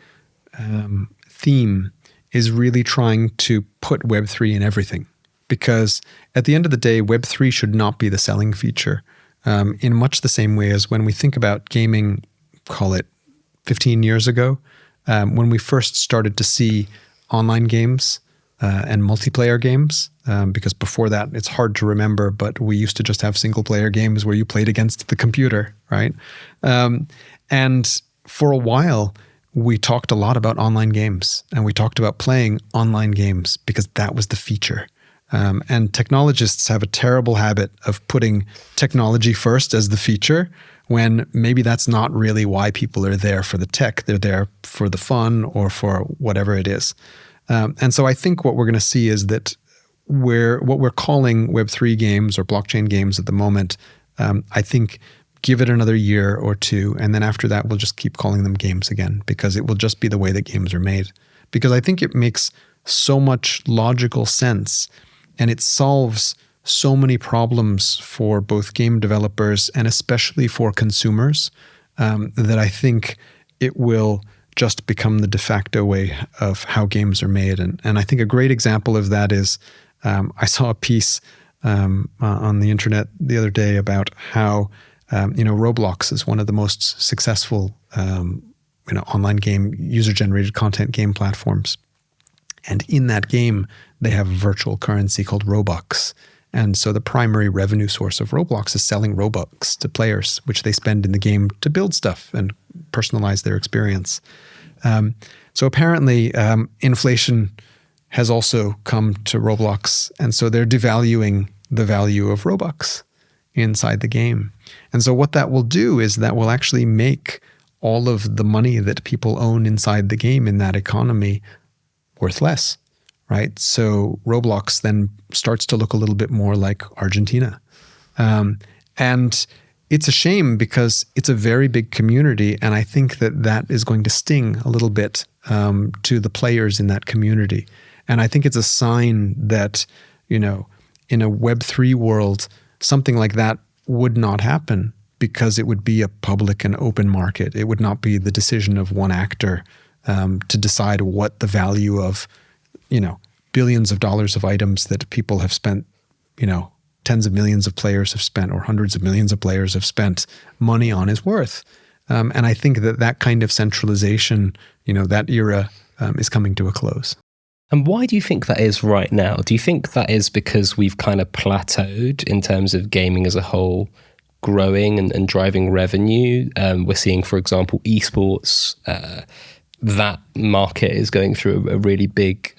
theme is really trying to put Web3 in everything. Because at the end of the day, Web3 should not be the selling feature. In much the same way as when we think about gaming, call it 15 years ago, when we first started to see online games and multiplayer games, because before that, it's hard to remember, but we used to just have single player games where you played against the computer, right? And for a while, we talked a lot about online games, and we talked about playing online games because that was the feature. And technologists have a terrible habit of putting technology first as the feature, when maybe that's not really why people are there for the tech. They're there for the fun or for whatever it is. And so I think what we're going to see is that what we're calling Web3 games or blockchain games at the moment, I think give it another year or two, and then after that, we'll just keep calling them games again, because it will just be the way that games are made. Because I think it makes so much logical sense, and it solves so many problems for both game developers and especially for consumers, that I think it will just become the de facto way of how games are made. And I think a great example of that is, I saw a piece on the internet the other day about how Roblox is one of the most successful online game, user-generated content game platforms. And in that game, they have a virtual currency called Robux. And so the primary revenue source of Roblox is selling Robux to players, which they spend in the game to build stuff and personalize their experience. So apparently, inflation has also come to Roblox, and so they're devaluing the value of Robux inside the game. And so what that will do is that will actually make all of the money that people own inside the game in that economy worth less, right? So Roblox then starts to look a little bit more like Argentina. And it's a shame because it's a very big community, and I think that is going to sting a little bit to the players in that community. And I think it's a sign that, in a Web3 world, something like that would not happen, because it would be a public and open market. It would not be the decision of one actor to decide what the value of, billions of dollars of items that people have spent, tens of millions of players have spent, or hundreds of millions of players have spent money on is worth. And I think that kind of centralization, that era is coming to a close. And why do you think that is right now? Do you think that is because we've kind of plateaued in terms of gaming as a whole growing and driving revenue? We're seeing, for example, esports, that market is going through a really big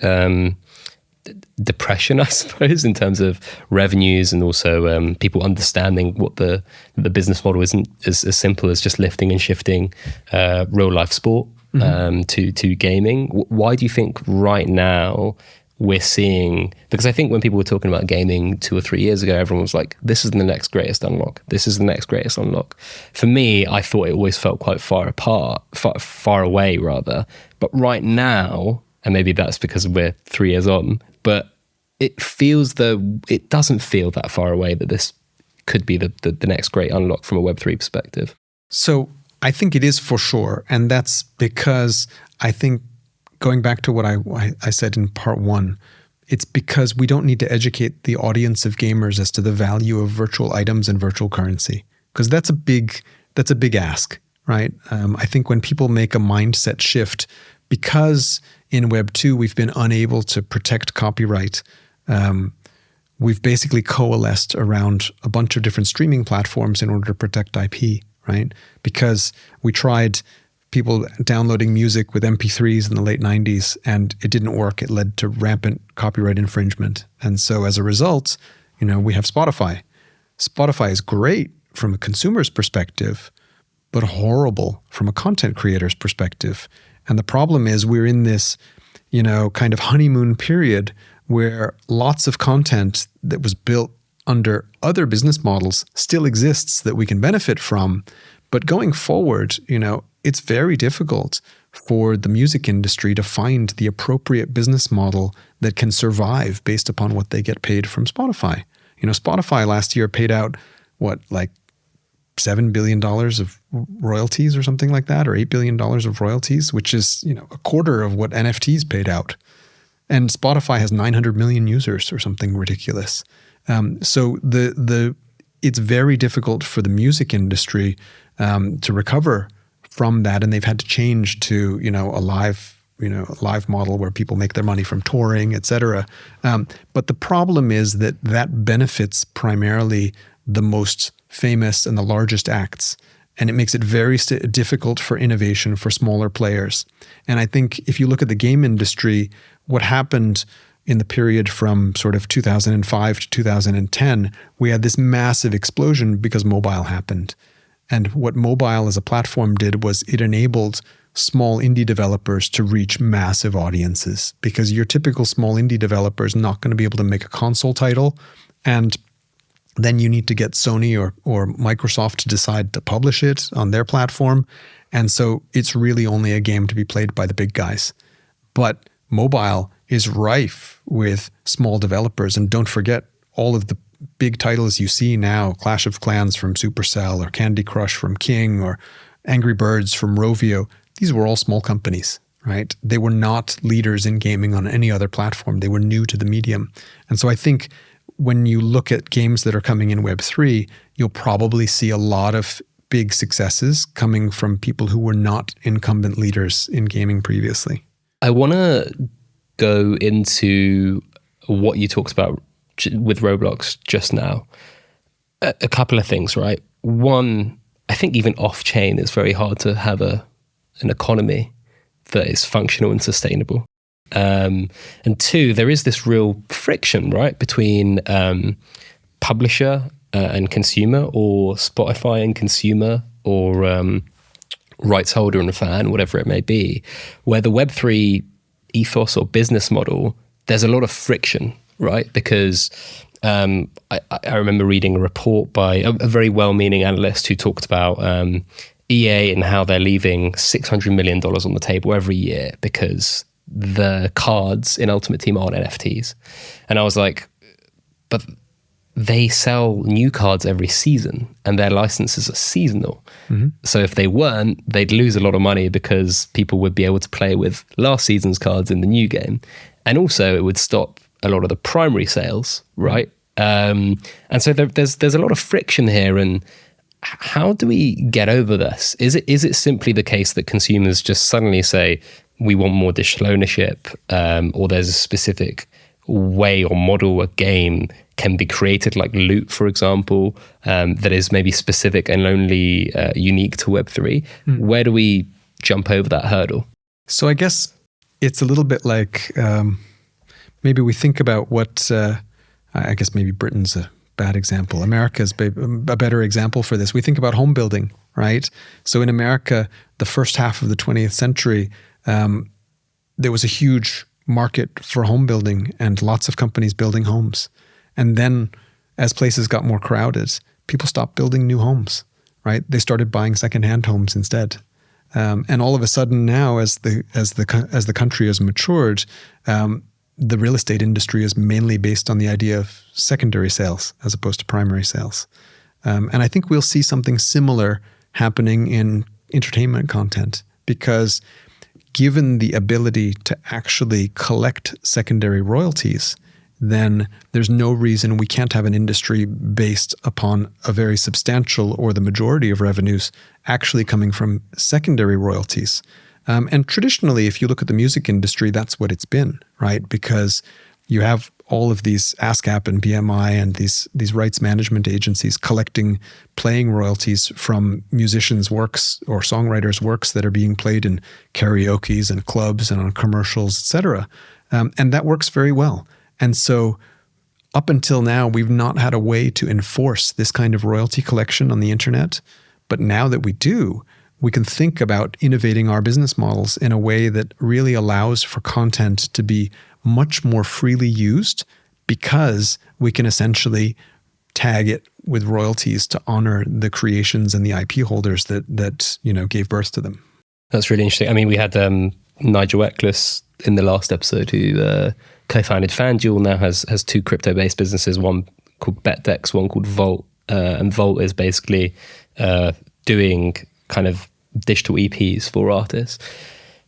depression, I suppose, in terms of revenues, and also people understanding what the business model isn't as simple as just lifting and shifting real life sport to gaming. Why do you think right now we're seeing, because I think when people were talking about gaming 2 or 3 years ago, everyone was like, this is the next greatest unlock. This is the next greatest unlock. For me, I thought it always felt quite far away rather. But right now, and maybe that's because we're 3 years on, but it doesn't feel that far away that this could be the next great unlock from a Web3 perspective. So I think it is for sure. And that's because I think, going back to what I said in part one, it's because we don't need to educate the audience of gamers as to the value of virtual items and virtual currency, because that's a big ask, right? I think when people make a mindset shift, because in Web 2 we've been unable to protect copyright, we've basically coalesced around a bunch of different streaming platforms in order to protect IP, right? Because we tried people downloading music with MP3s in the late 90s, and it didn't work. It led to rampant copyright infringement. And so as a result, we have Spotify. Spotify is great from a consumer's perspective, but horrible from a content creator's perspective. And the problem is we're in this, kind of honeymoon period where lots of content that was built under other business models still exists that we can benefit from. But going forward, it's very difficult for the music industry to find the appropriate business model that can survive based upon what they get paid from Spotify. Spotify last year paid out, $7 billion of royalties or something like that, or $8 billion of royalties, which is, a quarter of what NFTs paid out. And Spotify has 900 million users or something ridiculous. So it's very difficult for the music industry to recover from that, and they've had to change to a live model where people make their money from touring, etc. But the problem is that benefits primarily the most famous and the largest acts, and it makes it very difficult for innovation for smaller players. And I think if you look at the game industry, what happened in the period from sort of 2005 to 2010, we had this massive explosion because mobile happened. And what mobile as a platform did was it enabled small indie developers to reach massive audiences, because your typical small indie developer is not going to be able to make a console title, and then you need to get Sony or Microsoft to decide to publish it on their platform. And so it's really only a game to be played by the big guys. But mobile is rife with small developers. And don't forget all of the big titles you see now, Clash of Clans from Supercell, or Candy Crush from King, or Angry Birds from Rovio. These were all small companies, right? They were not leaders in gaming on any other platform. They were new to the medium. And so I think when you look at games that are coming in Web3, you'll probably see a lot of big successes coming from people who were not incumbent leaders in gaming previously. I want to go into what you talked about with Roblox just now. A couple of things, right? One, I think even off-chain, it's very hard to have an economy that is functional and sustainable. And two, there is this real friction, right, between publisher and consumer, or Spotify and consumer, or rights holder and fan, whatever it may be, where the Web3 ethos or business model, there's a lot of friction, right? Because I remember reading a report by a very well-meaning analyst who talked about EA and how they're leaving $600 million on the table every year because the cards in Ultimate Team aren't NFTs. And I was like, but they sell new cards every season and their licenses are seasonal. Mm-hmm. So if they weren't, they'd lose a lot of money because people would be able to play with last season's cards in the new game. And also it would stop a lot of the primary sales, right? And so there's a lot of friction here. And how do we get over this? Is it simply the case that consumers just suddenly say, we want more digital ownership, or there's a specific way or model a game can be created, like loot, for example, that is maybe specific and only unique to Web3? Where do we jump over that hurdle? So I guess it's a little bit like maybe we think about what, I guess maybe Britain's a bad example. America's a better example for this. We think about home building, right? So in America, the first half of the 20th century, there was a huge market for home building and lots of companies building homes. And then as places got more crowded, people stopped building new homes, right? They started buying secondhand homes instead. And all of a sudden now, as the country has matured, the real estate industry is mainly based on the idea of secondary sales as opposed to primary sales. And I think we'll see something similar happening in entertainment content, because given the ability to actually collect secondary royalties, then there's no reason we can't have an industry based upon a very substantial, or the majority of revenues actually coming from secondary royalties. And traditionally, if you look at the music industry, that's what it's been, right? Because you have all of these ASCAP and BMI and these rights management agencies collecting playing royalties from musicians' works or songwriters' works that are being played in karaoke's and clubs and on commercials, etc. And that works very well. And so up until now, we've not had a way to enforce this kind of royalty collection on the internet. But now that we do, we can think about innovating our business models in a way that really allows for content to be much more freely used, because we can essentially tag it with royalties to honor the creations and the IP holders that gave birth to them. That's really interesting. I mean, we had Nigel Eckles in the last episode, who co-founded FanDuel, now has two crypto-based businesses, one called BetDex, one called Vault. And Vault is basically doing kind of digital EPs for artists.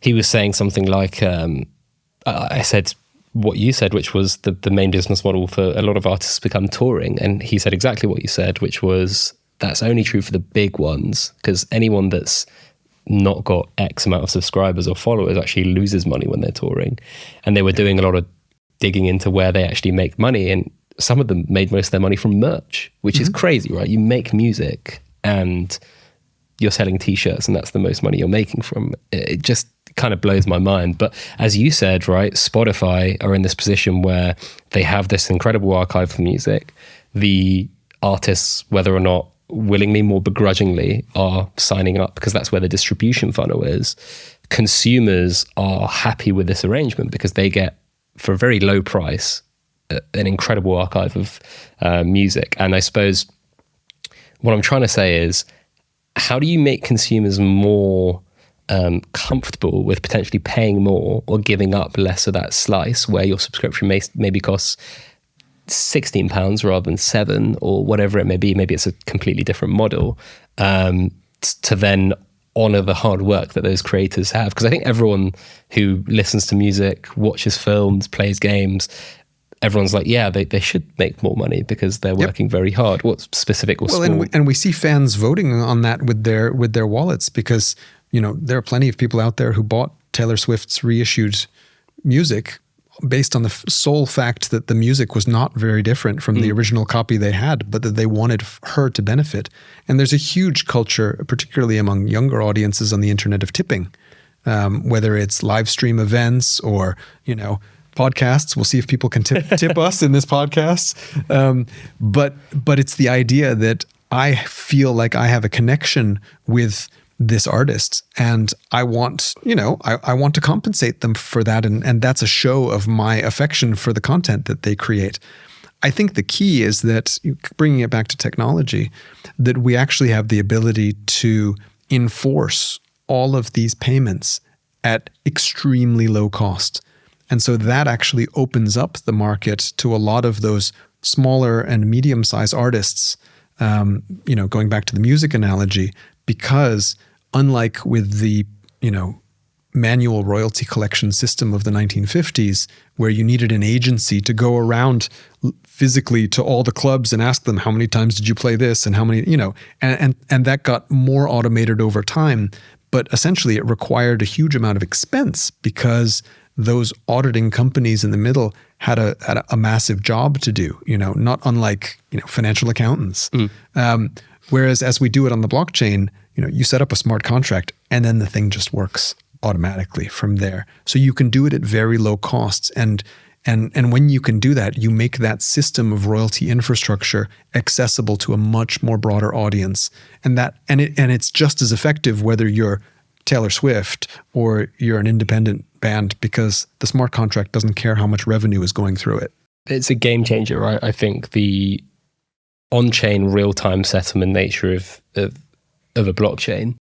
He was saying something like, I said what you said, which was the main business model for a lot of artists become touring. And he said exactly what you said, which was that's only true for the big ones, because anyone that's not got X amount of subscribers or followers actually loses money when they're touring. And they were doing a lot of digging into where they actually make money. And some of them made most of their money from merch, which is crazy, right? You make music and you're selling t-shirts and that's the most money you're making from it. It just kind of blows my mind. But as you said, right, Spotify are in this position where they have this incredible archive of music. The artists, whether or not willingly, more begrudgingly, are signing up because that's where the distribution funnel is. consumers are happy with this arrangement because they get, for a very low price, an incredible archive of music. And I suppose what I'm trying to say is, how do you make consumers more comfortable with potentially paying more or giving up less of that slice where your subscription maybe costs £16 rather than £7 or whatever it may be? Maybe it's a completely different model, to then honor the hard work that those creators have. Because I think everyone who listens to music, watches films, plays games, everyone's like, yeah, they should make more money because they're working very hard. What's specific or small? And we see fans voting on that with their wallets, because there are plenty of people out there who bought Taylor Swift's reissued music based on the sole fact that the music was not very different from the original copy they had, but that they wanted her to benefit. And there's a huge culture, particularly among younger audiences on the internet, of tipping, whether it's live stream events or, podcasts. We'll see if people can tip us in this podcast. But it's the idea that I feel like I have a connection with this artist, and I want, I want to compensate them for that. And that's a show of my affection for the content that they create. I think the key is that, bringing it back to technology, that we actually have the ability to enforce all of these payments at extremely low cost. And so that actually opens up the market to a lot of those smaller and medium-sized artists, going back to the music analogy, because unlike with the, manual royalty collection system of the 1950s, where you needed an agency to go around physically to all the clubs and ask them, how many times did you play this and how many, and that got more automated over time. But essentially it required a huge amount of expense because those auditing companies in the middle had a massive job to do, not unlike, financial accountants. Whereas as we do it on the blockchain, you set up a smart contract and then the thing just works automatically from there. So you can do it at very low costs. And when you can do that, you make that system of royalty infrastructure accessible to a much more broader audience. And it's just as effective whether you're Taylor Swift or you're an independent band, because the smart contract doesn't care how much revenue is going through it. It's a game changer, right? I think the on-chain real-time settlement nature of a blockchain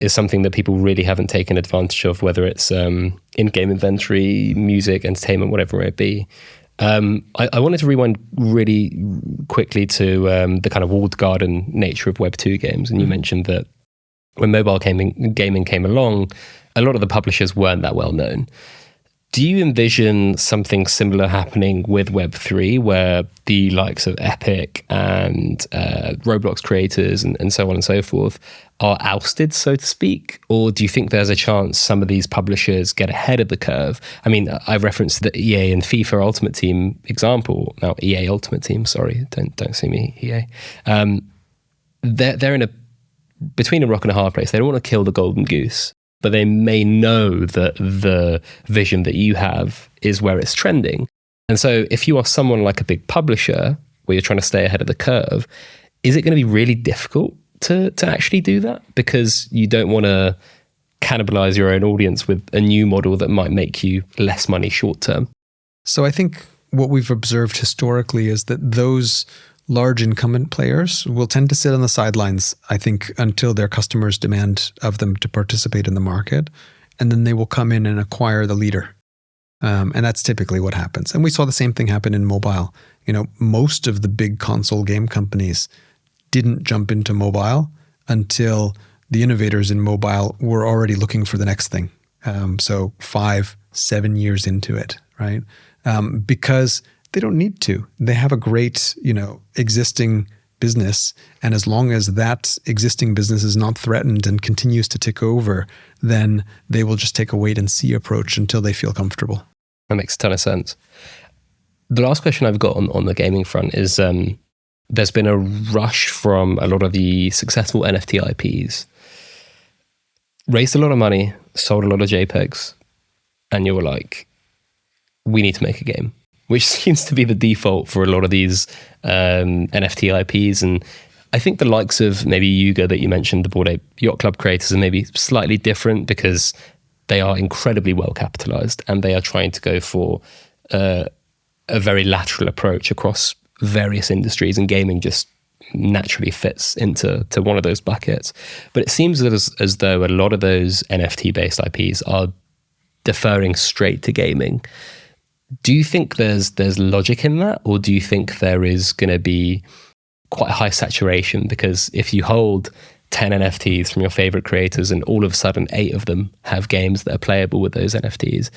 is something that people really haven't taken advantage of, whether it's in-game inventory, music, entertainment, whatever it may be. I wanted to rewind really quickly to the kind of walled garden nature of Web2 games. And you mentioned that when mobile gaming came along, a lot of the publishers weren't that well known. Do you envision something similar happening with Web3, where the likes of Epic and Roblox creators and so on and so forth are ousted, so to speak? Or do you think there's a chance some of these publishers get ahead of the curve? I mean, I referenced the EA and FIFA Ultimate Team example. Now, EA Ultimate Team, sorry, don't see me, EA. They're between a rock and a hard place. They don't want to kill the golden goose, but they may know that the vision that you have is where it's trending. And so if you are someone like a big publisher where you're trying to stay ahead of the curve, is it going to be really difficult to actually do that? Because you don't want to cannibalize your own audience with a new model that might make you less money short term. So I think what we've observed historically is that those large incumbent players will tend to sit on the sidelines, I think, until their customers demand of them to participate in the market. And then they will come in and acquire the leader. And that's typically what happens. And we saw the same thing happen in mobile. Most of the big console game companies didn't jump into mobile until the innovators in mobile were already looking for the next thing. So 5-7 years into it, right? Because they don't need to. They have a great, existing business. And as long as that existing business is not threatened and continues to tick over, then they will just take a wait and see approach until they feel comfortable. That makes a ton of sense. The last question I've got on the gaming front is there's been a rush from a lot of the successful NFT IPs. Raised a lot of money, sold a lot of JPEGs, and you were like, we need to make a game, which seems to be the default for a lot of these NFT IPs. And I think the likes of maybe Yuga that you mentioned, the Bored Ape Yacht Club creators, are maybe slightly different because they are incredibly well capitalized, and they are trying to go for a very lateral approach across various industries, and gaming just naturally fits into one of those buckets. But it seems as though a lot of those NFT-based IPs are deferring straight to gaming. Do you think there's logic in that, or do you think there is going to be quite a high saturation? Because if you hold 10 NFTs from your favorite creators and all of a sudden 8 of them have games that are playable with those NFTs,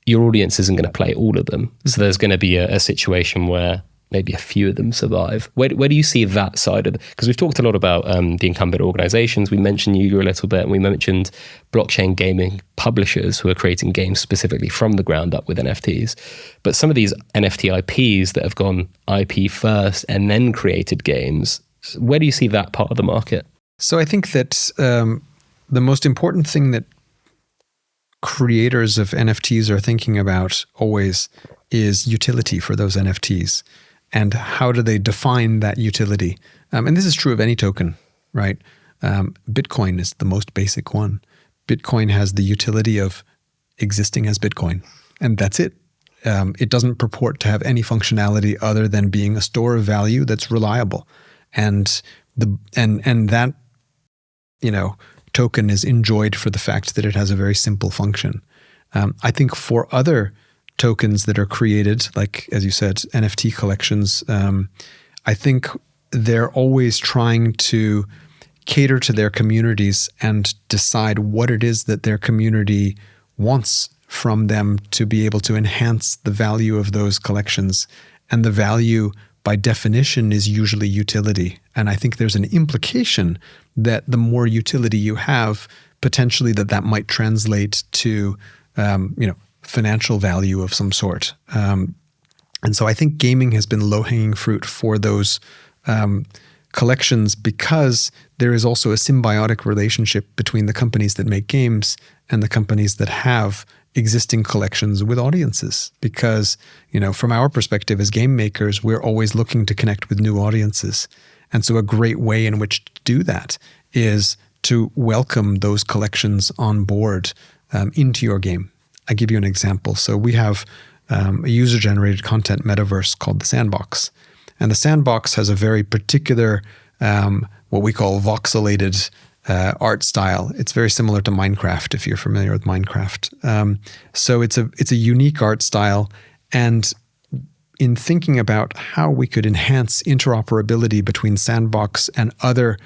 your audience isn't going to play all of them. So there's going to be a situation where maybe a few of them survive. Where do you see that side of it? Because we've talked a lot about the incumbent organizations. We mentioned you a little bit, and we mentioned blockchain gaming publishers who are creating games specifically from the ground up with NFTs. But some of these NFT IPs that have gone IP first and then created games, where do you see that part of the market? So I think that the most important thing that creators of NFTs are thinking about always is utility for those NFTs. And how do they define that utility? And this is true of any token, right? Bitcoin is the most basic one. Bitcoin has the utility of existing as Bitcoin, and that's it. It doesn't purport to have any functionality other than being a store of value that's reliable, and that token is enjoyed for the fact that it has a very simple function. I think for other tokens that are created, like, as you said, NFT collections, I think they're always trying to cater to their communities and decide what it is that their community wants from them to be able to enhance the value of those collections. And the value, by definition, is usually utility. And I think there's an implication that the more utility you have, potentially that might translate to, financial value of some sort. And so I think gaming has been low-hanging fruit for those collections, because there is also a symbiotic relationship between the companies that make games and the companies that have existing collections with audiences. Because, from our perspective as game makers, we're always looking to connect with new audiences. And so a great way in which to do that is to welcome those collections on board into your game. I give you an example. So we have a user-generated content metaverse called the Sandbox. And the Sandbox has a very particular, what we call voxelated art style. It's very similar to Minecraft, if you're familiar with Minecraft. So it's a unique art style. And in thinking about how we could enhance interoperability between Sandbox and other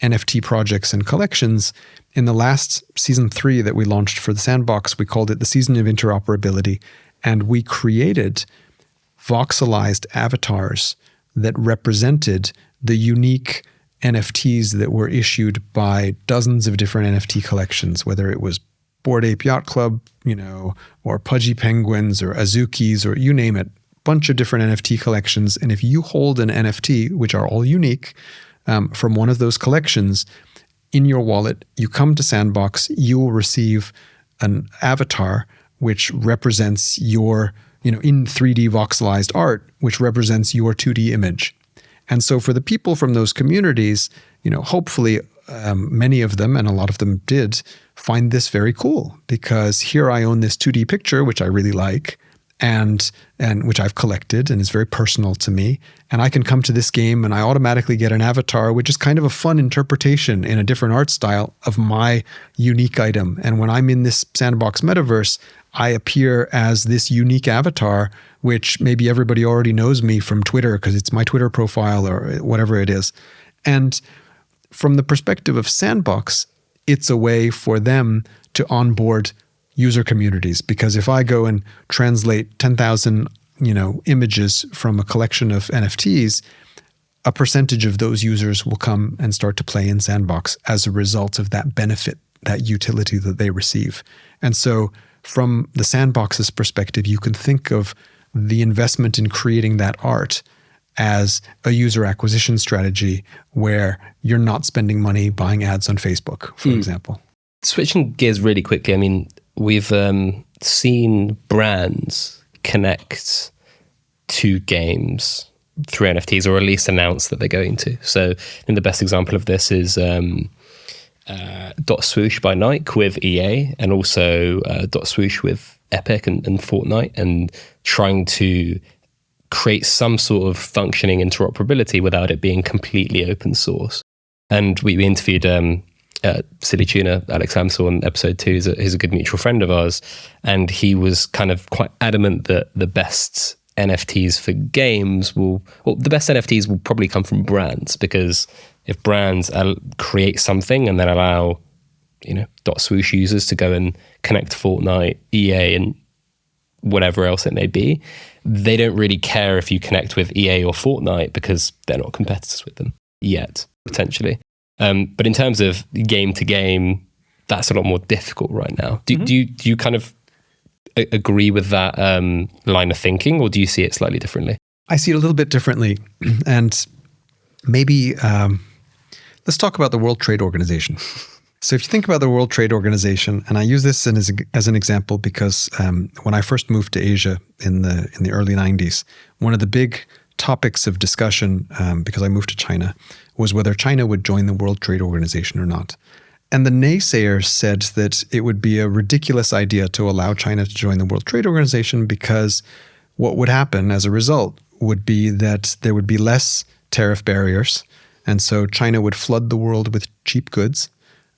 NFT projects and collections, in the last season 3 that we launched for the Sandbox, we called it the Season of Interoperability. And we created voxelized avatars that represented the unique NFTs that were issued by dozens of different NFT collections, whether it was Bored Ape Yacht Club, or Pudgy Penguins or Azukis, or you name it, bunch of different NFT collections. And if you hold an NFT, which are all unique, from one of those collections in your wallet, you come to Sandbox, you will receive an avatar which represents your, in 3D voxelized art, which represents your 2D image. And so for the people from those communities, hopefully many of them, and a lot of them did, find this very cool, because here I own this 2D picture, which I really like, and which I've collected and is very personal to me. And I can come to this game and I automatically get an avatar, which is kind of a fun interpretation in a different art style of my unique item. And when I'm in this Sandbox metaverse, I appear as this unique avatar, which maybe everybody already knows me from Twitter because it's my Twitter profile or whatever it is. And from the perspective of Sandbox, it's a way for them to onboard user communities. Because if I go and translate 10,000, images from a collection of NFTs, a percentage of those users will come and start to play in Sandbox as a result of that benefit, that utility that they receive. And so from the Sandbox's perspective, you can think of the investment in creating that art as a user acquisition strategy where you're not spending money buying ads on Facebook, for example. Switching gears really quickly, I mean, we've seen brands connect to games through NFTs, or at least announce that they're going to. So I think the best example of this is Dot Swoosh by Nike with EA, and also Dot Swoosh with Epic and Fortnite, and trying to create some sort of functioning interoperability without it being completely open source. And we interviewed Silly Tuna, Alex Hamsel, on episode 2. He's a good mutual friend of ours, and he was kind of quite adamant that the best NFTs for games the best NFTs will probably come from brands, because if brands create something and then allow, Dot Swoosh users to go and connect to Fortnite, EA, and whatever else it may be, they don't really care if you connect with EA or Fortnite because they're not competitors with them yet, potentially. But in terms of game to game, that's a lot more difficult right now. Do you kind of agree with that line of thinking, or do you see it slightly differently? I see it a little bit differently. And maybe let's talk about the World Trade Organization. So if you think about the World Trade Organization, and I use this as an example because when I first moved to Asia in the early 90s, one of the big topics of discussion, because I moved to China, was whether China would join the World Trade Organization or not. And the naysayers said that it would be a ridiculous idea to allow China to join the World Trade Organization, because what would happen as a result would be that there would be less tariff barriers. And so China would flood the world with cheap goods.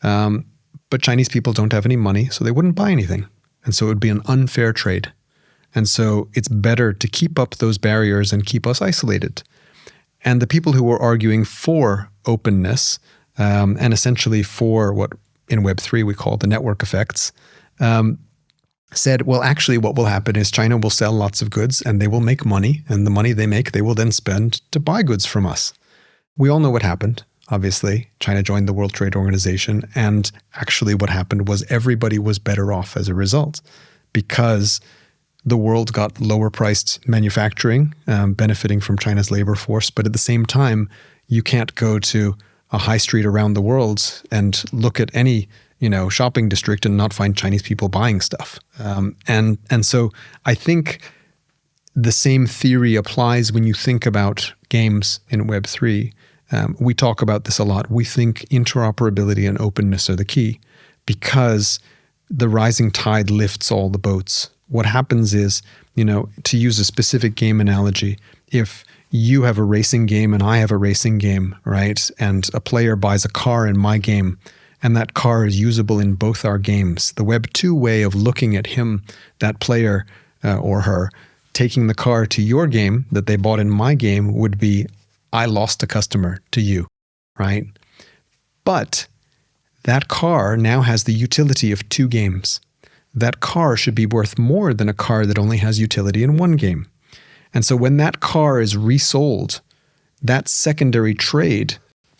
But Chinese people don't have any money, so they wouldn't buy anything. And so it would be an unfair trade. And so it's better to keep up those barriers and keep us isolated. And the people who were arguing for openness, and essentially for what in Web3 we call the network effects, said, well, actually what will happen is China will sell lots of goods and they will make money, and the money they make, they will then spend to buy goods from us. We all know what happened. Obviously, China joined the World Trade Organization, and actually what happened was everybody was better off as a result, because the world got lower priced manufacturing, benefiting from China's labor force. But at the same time, you can't go to a high street around the world and look at any shopping district and not find Chinese people buying stuff. And so I think the same theory applies when you think about games in Web3. We talk about this a lot. We think interoperability and openness are the key, because the rising tide lifts all the boats. What happens is, to use a specific game analogy, if you have a racing game and I have a racing game, right? And a player buys a car in my game, and that car is usable in both our games. The Web2 way of looking at him, that player or her, taking the car to your game that they bought in my game would be, I lost a customer to you, right? But that car now has the utility of 2 games. That car should be worth more than a car that only has utility in 1 game. And so when that car is resold, that secondary trade,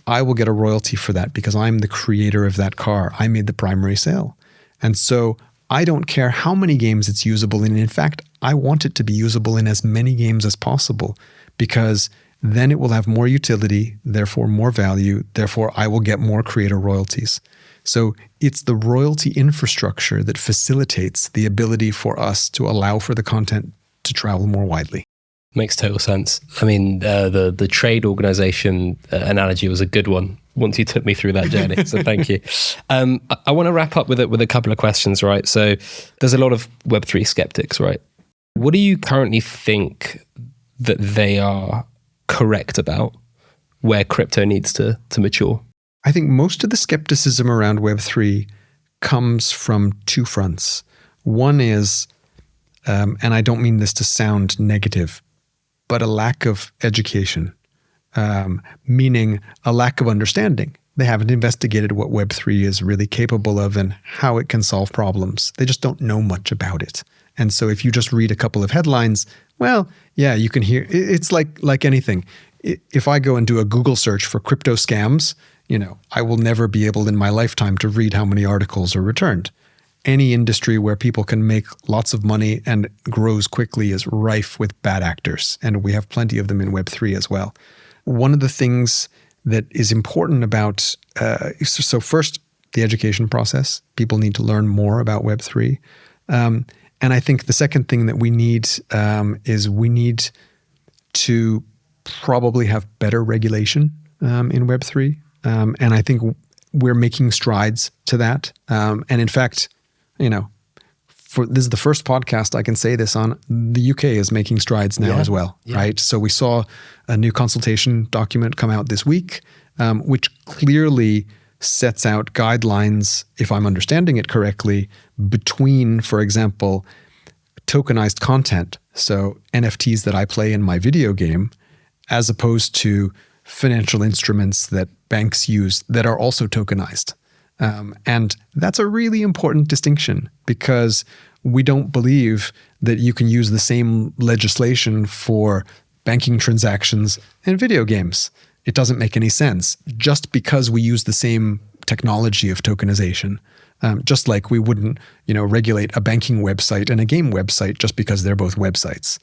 I will get a royalty for that because I'm the creator of that car. I made the primary sale. And so I don't care how many games it's usable in. In fact, I want it to be usable in as many games as possible, because then it will have more utility, therefore more value, therefore I will get more creator royalties. So it's the royalty infrastructure that facilitates the ability for us to allow for the content to travel more widely. Makes total sense. I mean, the trade organization analogy was a good one once you took me through that journey. So thank you. I want to wrap up with a couple of questions, right? So there's a lot of Web3 skeptics, right? What do you currently think that they are correct about where crypto needs to mature? I think most of the skepticism around Web3 comes from 2 fronts. One is, and I don't mean this to sound negative, but a lack of education, meaning a lack of understanding. They haven't investigated what Web3 is really capable of and how it can solve problems. They just don't know much about it. And so if you just read a couple of headlines, well, yeah, you can hear, it's like anything. If I go and do a Google search for crypto scams, I will never be able in my lifetime to read how many articles are returned. Any industry where people can make lots of money and grows quickly is rife with bad actors. And we have plenty of them in Web3 as well. One of the things that is important about, so first, the education process. People need to learn more about Web3. And I think the second thing that we need is we need to probably have better regulation in Web3. And I think we're making strides to that. And in fact, this is the first podcast I can say this on. The UK is making strides now as well, right? So we saw a new consultation document come out this week, which clearly sets out guidelines, if I'm understanding it correctly, between, for example, tokenized content, so NFTs that I play in my video game, as opposed to financial instruments that banks use that are also tokenized. And that's a really important distinction, because we don't believe that you can use the same legislation for banking transactions and video games. It doesn't make any sense, just because we use the same technology of tokenization. Just like we wouldn't, regulate a banking website and a game website just because they're both websites.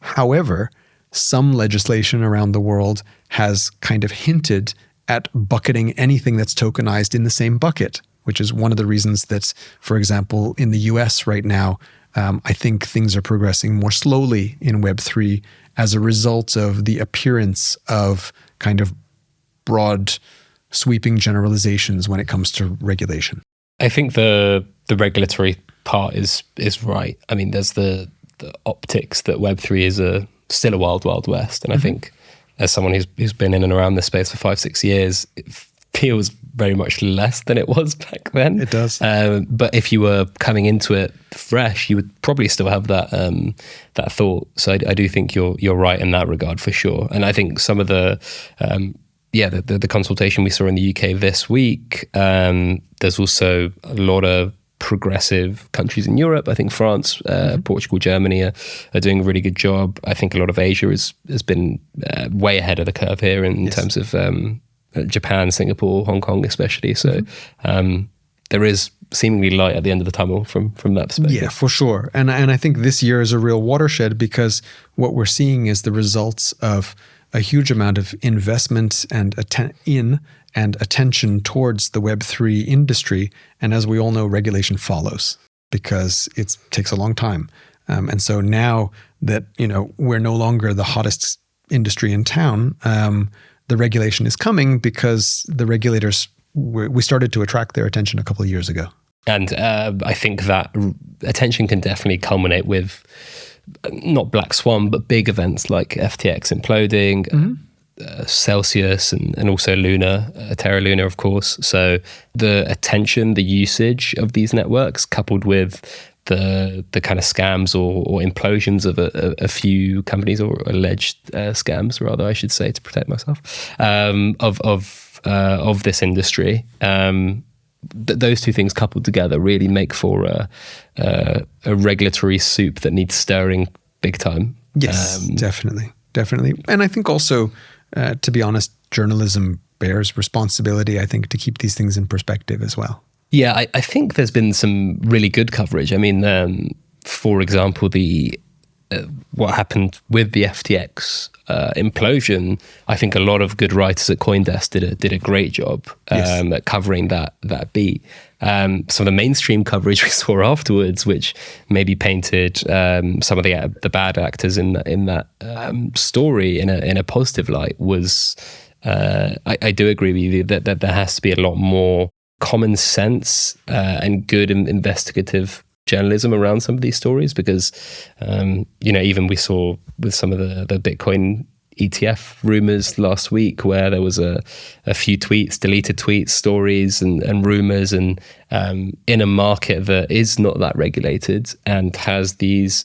However, some legislation around the world has kind of hinted at bucketing anything that's tokenized in the same bucket, which is one of the reasons that, for example, in the US right now, I think things are progressing more slowly in Web3 as a result of the appearance of kind of broad, sweeping generalizations when it comes to regulation. I think the regulatory part is right. I mean, there's the optics that Web3 is still a wild, wild west. And I think as someone who's been in and around this space for 5-6 years, it feels very much less than it was back then. It does. But if you were coming into it fresh, you would probably still have that thought. So I do think you're right in that regard for sure. And I think some of the consultation we saw in the UK this week, there's also a lot of progressive countries in Europe. I think France, Portugal, Germany are doing a really good job. I think a lot of Asia has been way ahead of the curve here in terms of Japan, Singapore, Hong Kong especially. So there is seemingly light at the end of the tunnel from that perspective. Yeah, for sure. And I think this year is a real watershed, because what we're seeing is the results of a huge amount of investment and attention towards the Web3 industry. And as we all know, regulation follows, because it takes a long time. And so now that, we're no longer the hottest industry in town, the regulation is coming because the regulators, we started to attract their attention a couple of years ago. And I think that attention can definitely culminate with not Black Swan, but big events like FTX imploding, Celsius, and also Luna, Terra Luna, of course. So the attention, the usage of these networks, coupled with the kind of scams or implosions of a few companies, or alleged scams, rather, I should say, to protect myself, of this industry. Those two things coupled together really make for a regulatory soup that needs stirring big time. Yes, definitely. And I think also, to be honest, journalism bears responsibility, I think, to keep these things in perspective as well. Yeah, I think there's been some really good coverage. I mean, for example, what happened with the FTX implosion, I think a lot of good writers at CoinDesk did a great job at covering that beat. Some of the mainstream coverage we saw afterwards, which maybe painted some of the bad actors in that story in a positive light, was I do agree with you that there has to be a lot more common sense and good investigative journalism around some of these stories, because even we saw with some of the Bitcoin ETF rumors last week, where there was a few tweets, deleted tweets, stories and rumors, and in a market that is not that regulated and has these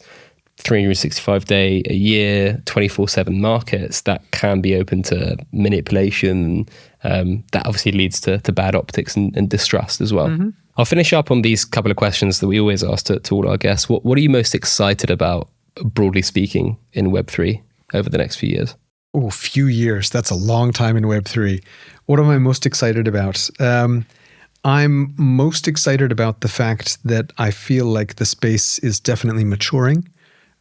365-day a year, 24/7 markets that can be open to manipulation. That obviously leads to bad optics and distrust as well. Mm-hmm. I'll finish up on these couple of questions that we always ask to all our guests. What are you most excited about, broadly speaking, in Web3 over the next few years? Oh, few years. That's a long time in Web3. What am I most excited about? I'm most excited about the fact that I feel like the space is definitely maturing.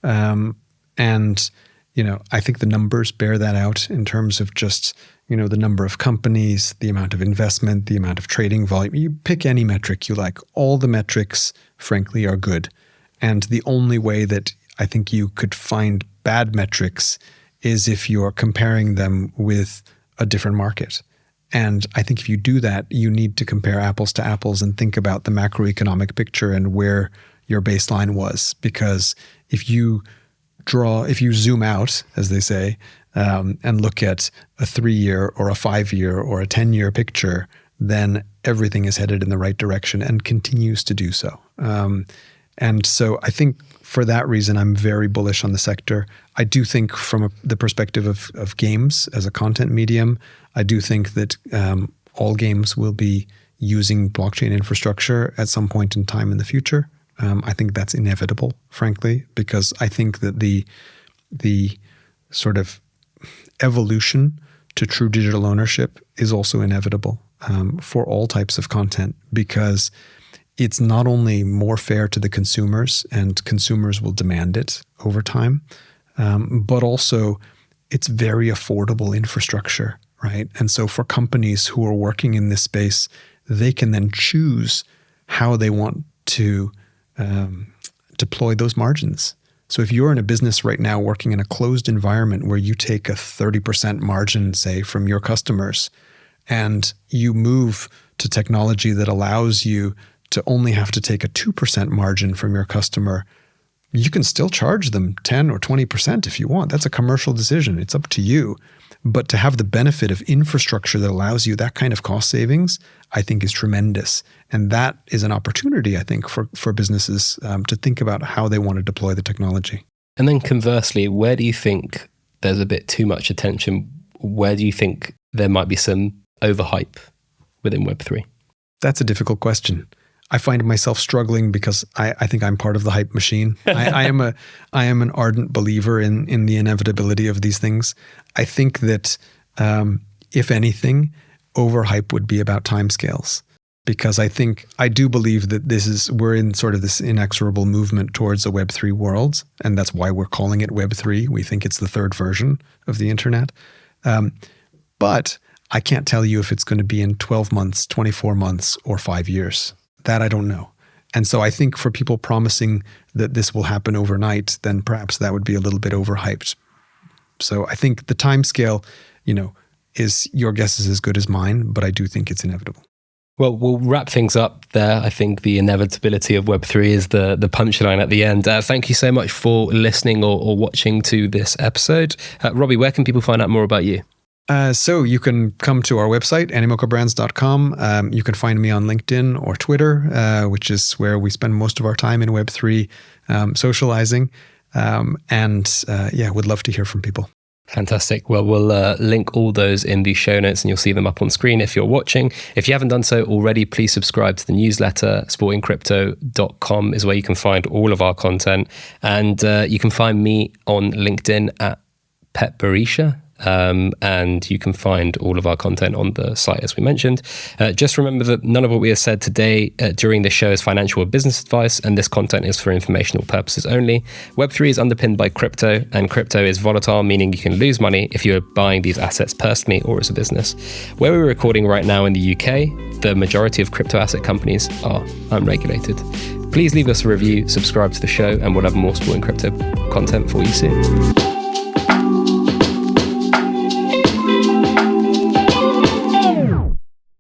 And, I think the numbers bear that out in terms of just, the number of companies, the amount of investment, the amount of trading volume. You pick any metric you like. All the metrics, frankly, are good. And the only way that I think you could find bad metrics is if you're comparing them with a different market. And I think if you do that, you need to compare apples to apples and think about the macroeconomic picture and where your baseline was. Because if you zoom out, as they say, and look at a 3-year or a 5-year or a 10-year picture, then everything is headed in the right direction and continues to do so. And so I think for that reason, I'm very bullish on the sector. I do think from the perspective of games as a content medium, I do think that all games will be using blockchain infrastructure at some point in time in the future. I think that's inevitable, frankly, because I think that the sort of evolution to true digital ownership is also inevitable for all types of content, because it's not only more fair to the consumers, and consumers will demand it over time, but also it's very affordable infrastructure, right? And so for companies who are working in this space, they can then choose how they want to deploy those margins. So if you're in a business right now working in a closed environment where you take a 30% margin, say, from your customers, and you move to technology that allows you to only have to take a 2% margin from your customer, you can still charge them 10 or 20% if you want. That's a commercial decision. It's up to you. But to have the benefit of infrastructure that allows you that kind of cost savings, I think is tremendous. And that is an opportunity, I think, for businesses to think about how they want to deploy the technology. And then conversely, where do you think there's a bit too much attention? Where do you think there might be some overhype within Web3? That's a difficult question. I find myself struggling because I think I'm part of the hype machine. I am an ardent believer in the inevitability of these things. I think that if anything, overhype would be about timescales, because I do believe that we're in sort of this inexorable movement towards a Web3 world, and that's why we're calling it Web3. We think it's the third version of the internet. But I can't tell you if it's going to be in 12 months, 24 months, or 5 years. That I don't know. And so I think for people promising that this will happen overnight, then perhaps that would be a little bit overhyped. So I think the timescale, is your guess is as good as mine, but I do think it's inevitable. Well, we'll wrap things up there. I think the inevitability of Web3 is the punchline at the end. Thank you so much for listening or watching to this episode. Robby, where can people find out more about you? So you can come to our website, animocabrands.com. You can find me on LinkedIn or Twitter, which is where we spend most of our time in Web3 socializing. Would love to hear from people. Fantastic. Well, we'll link all those in the show notes, and you'll see them up on screen if you're watching. If you haven't done so already, please subscribe to the newsletter. sportingcrypto.com is where you can find all of our content. And you can find me on LinkedIn at Pet Barisha. And you can find all of our content on the site, as we mentioned. Just remember that none of what we have said today during this show is financial or business advice, and this content is for informational purposes only. Web3 is underpinned by crypto, and crypto is volatile, meaning you can lose money if you're buying these assets personally or as a business. Where we're recording right now in the UK, the majority of crypto asset companies are unregulated. Please leave us a review, subscribe to the show, and we'll have more Sporting Crypto content for you soon.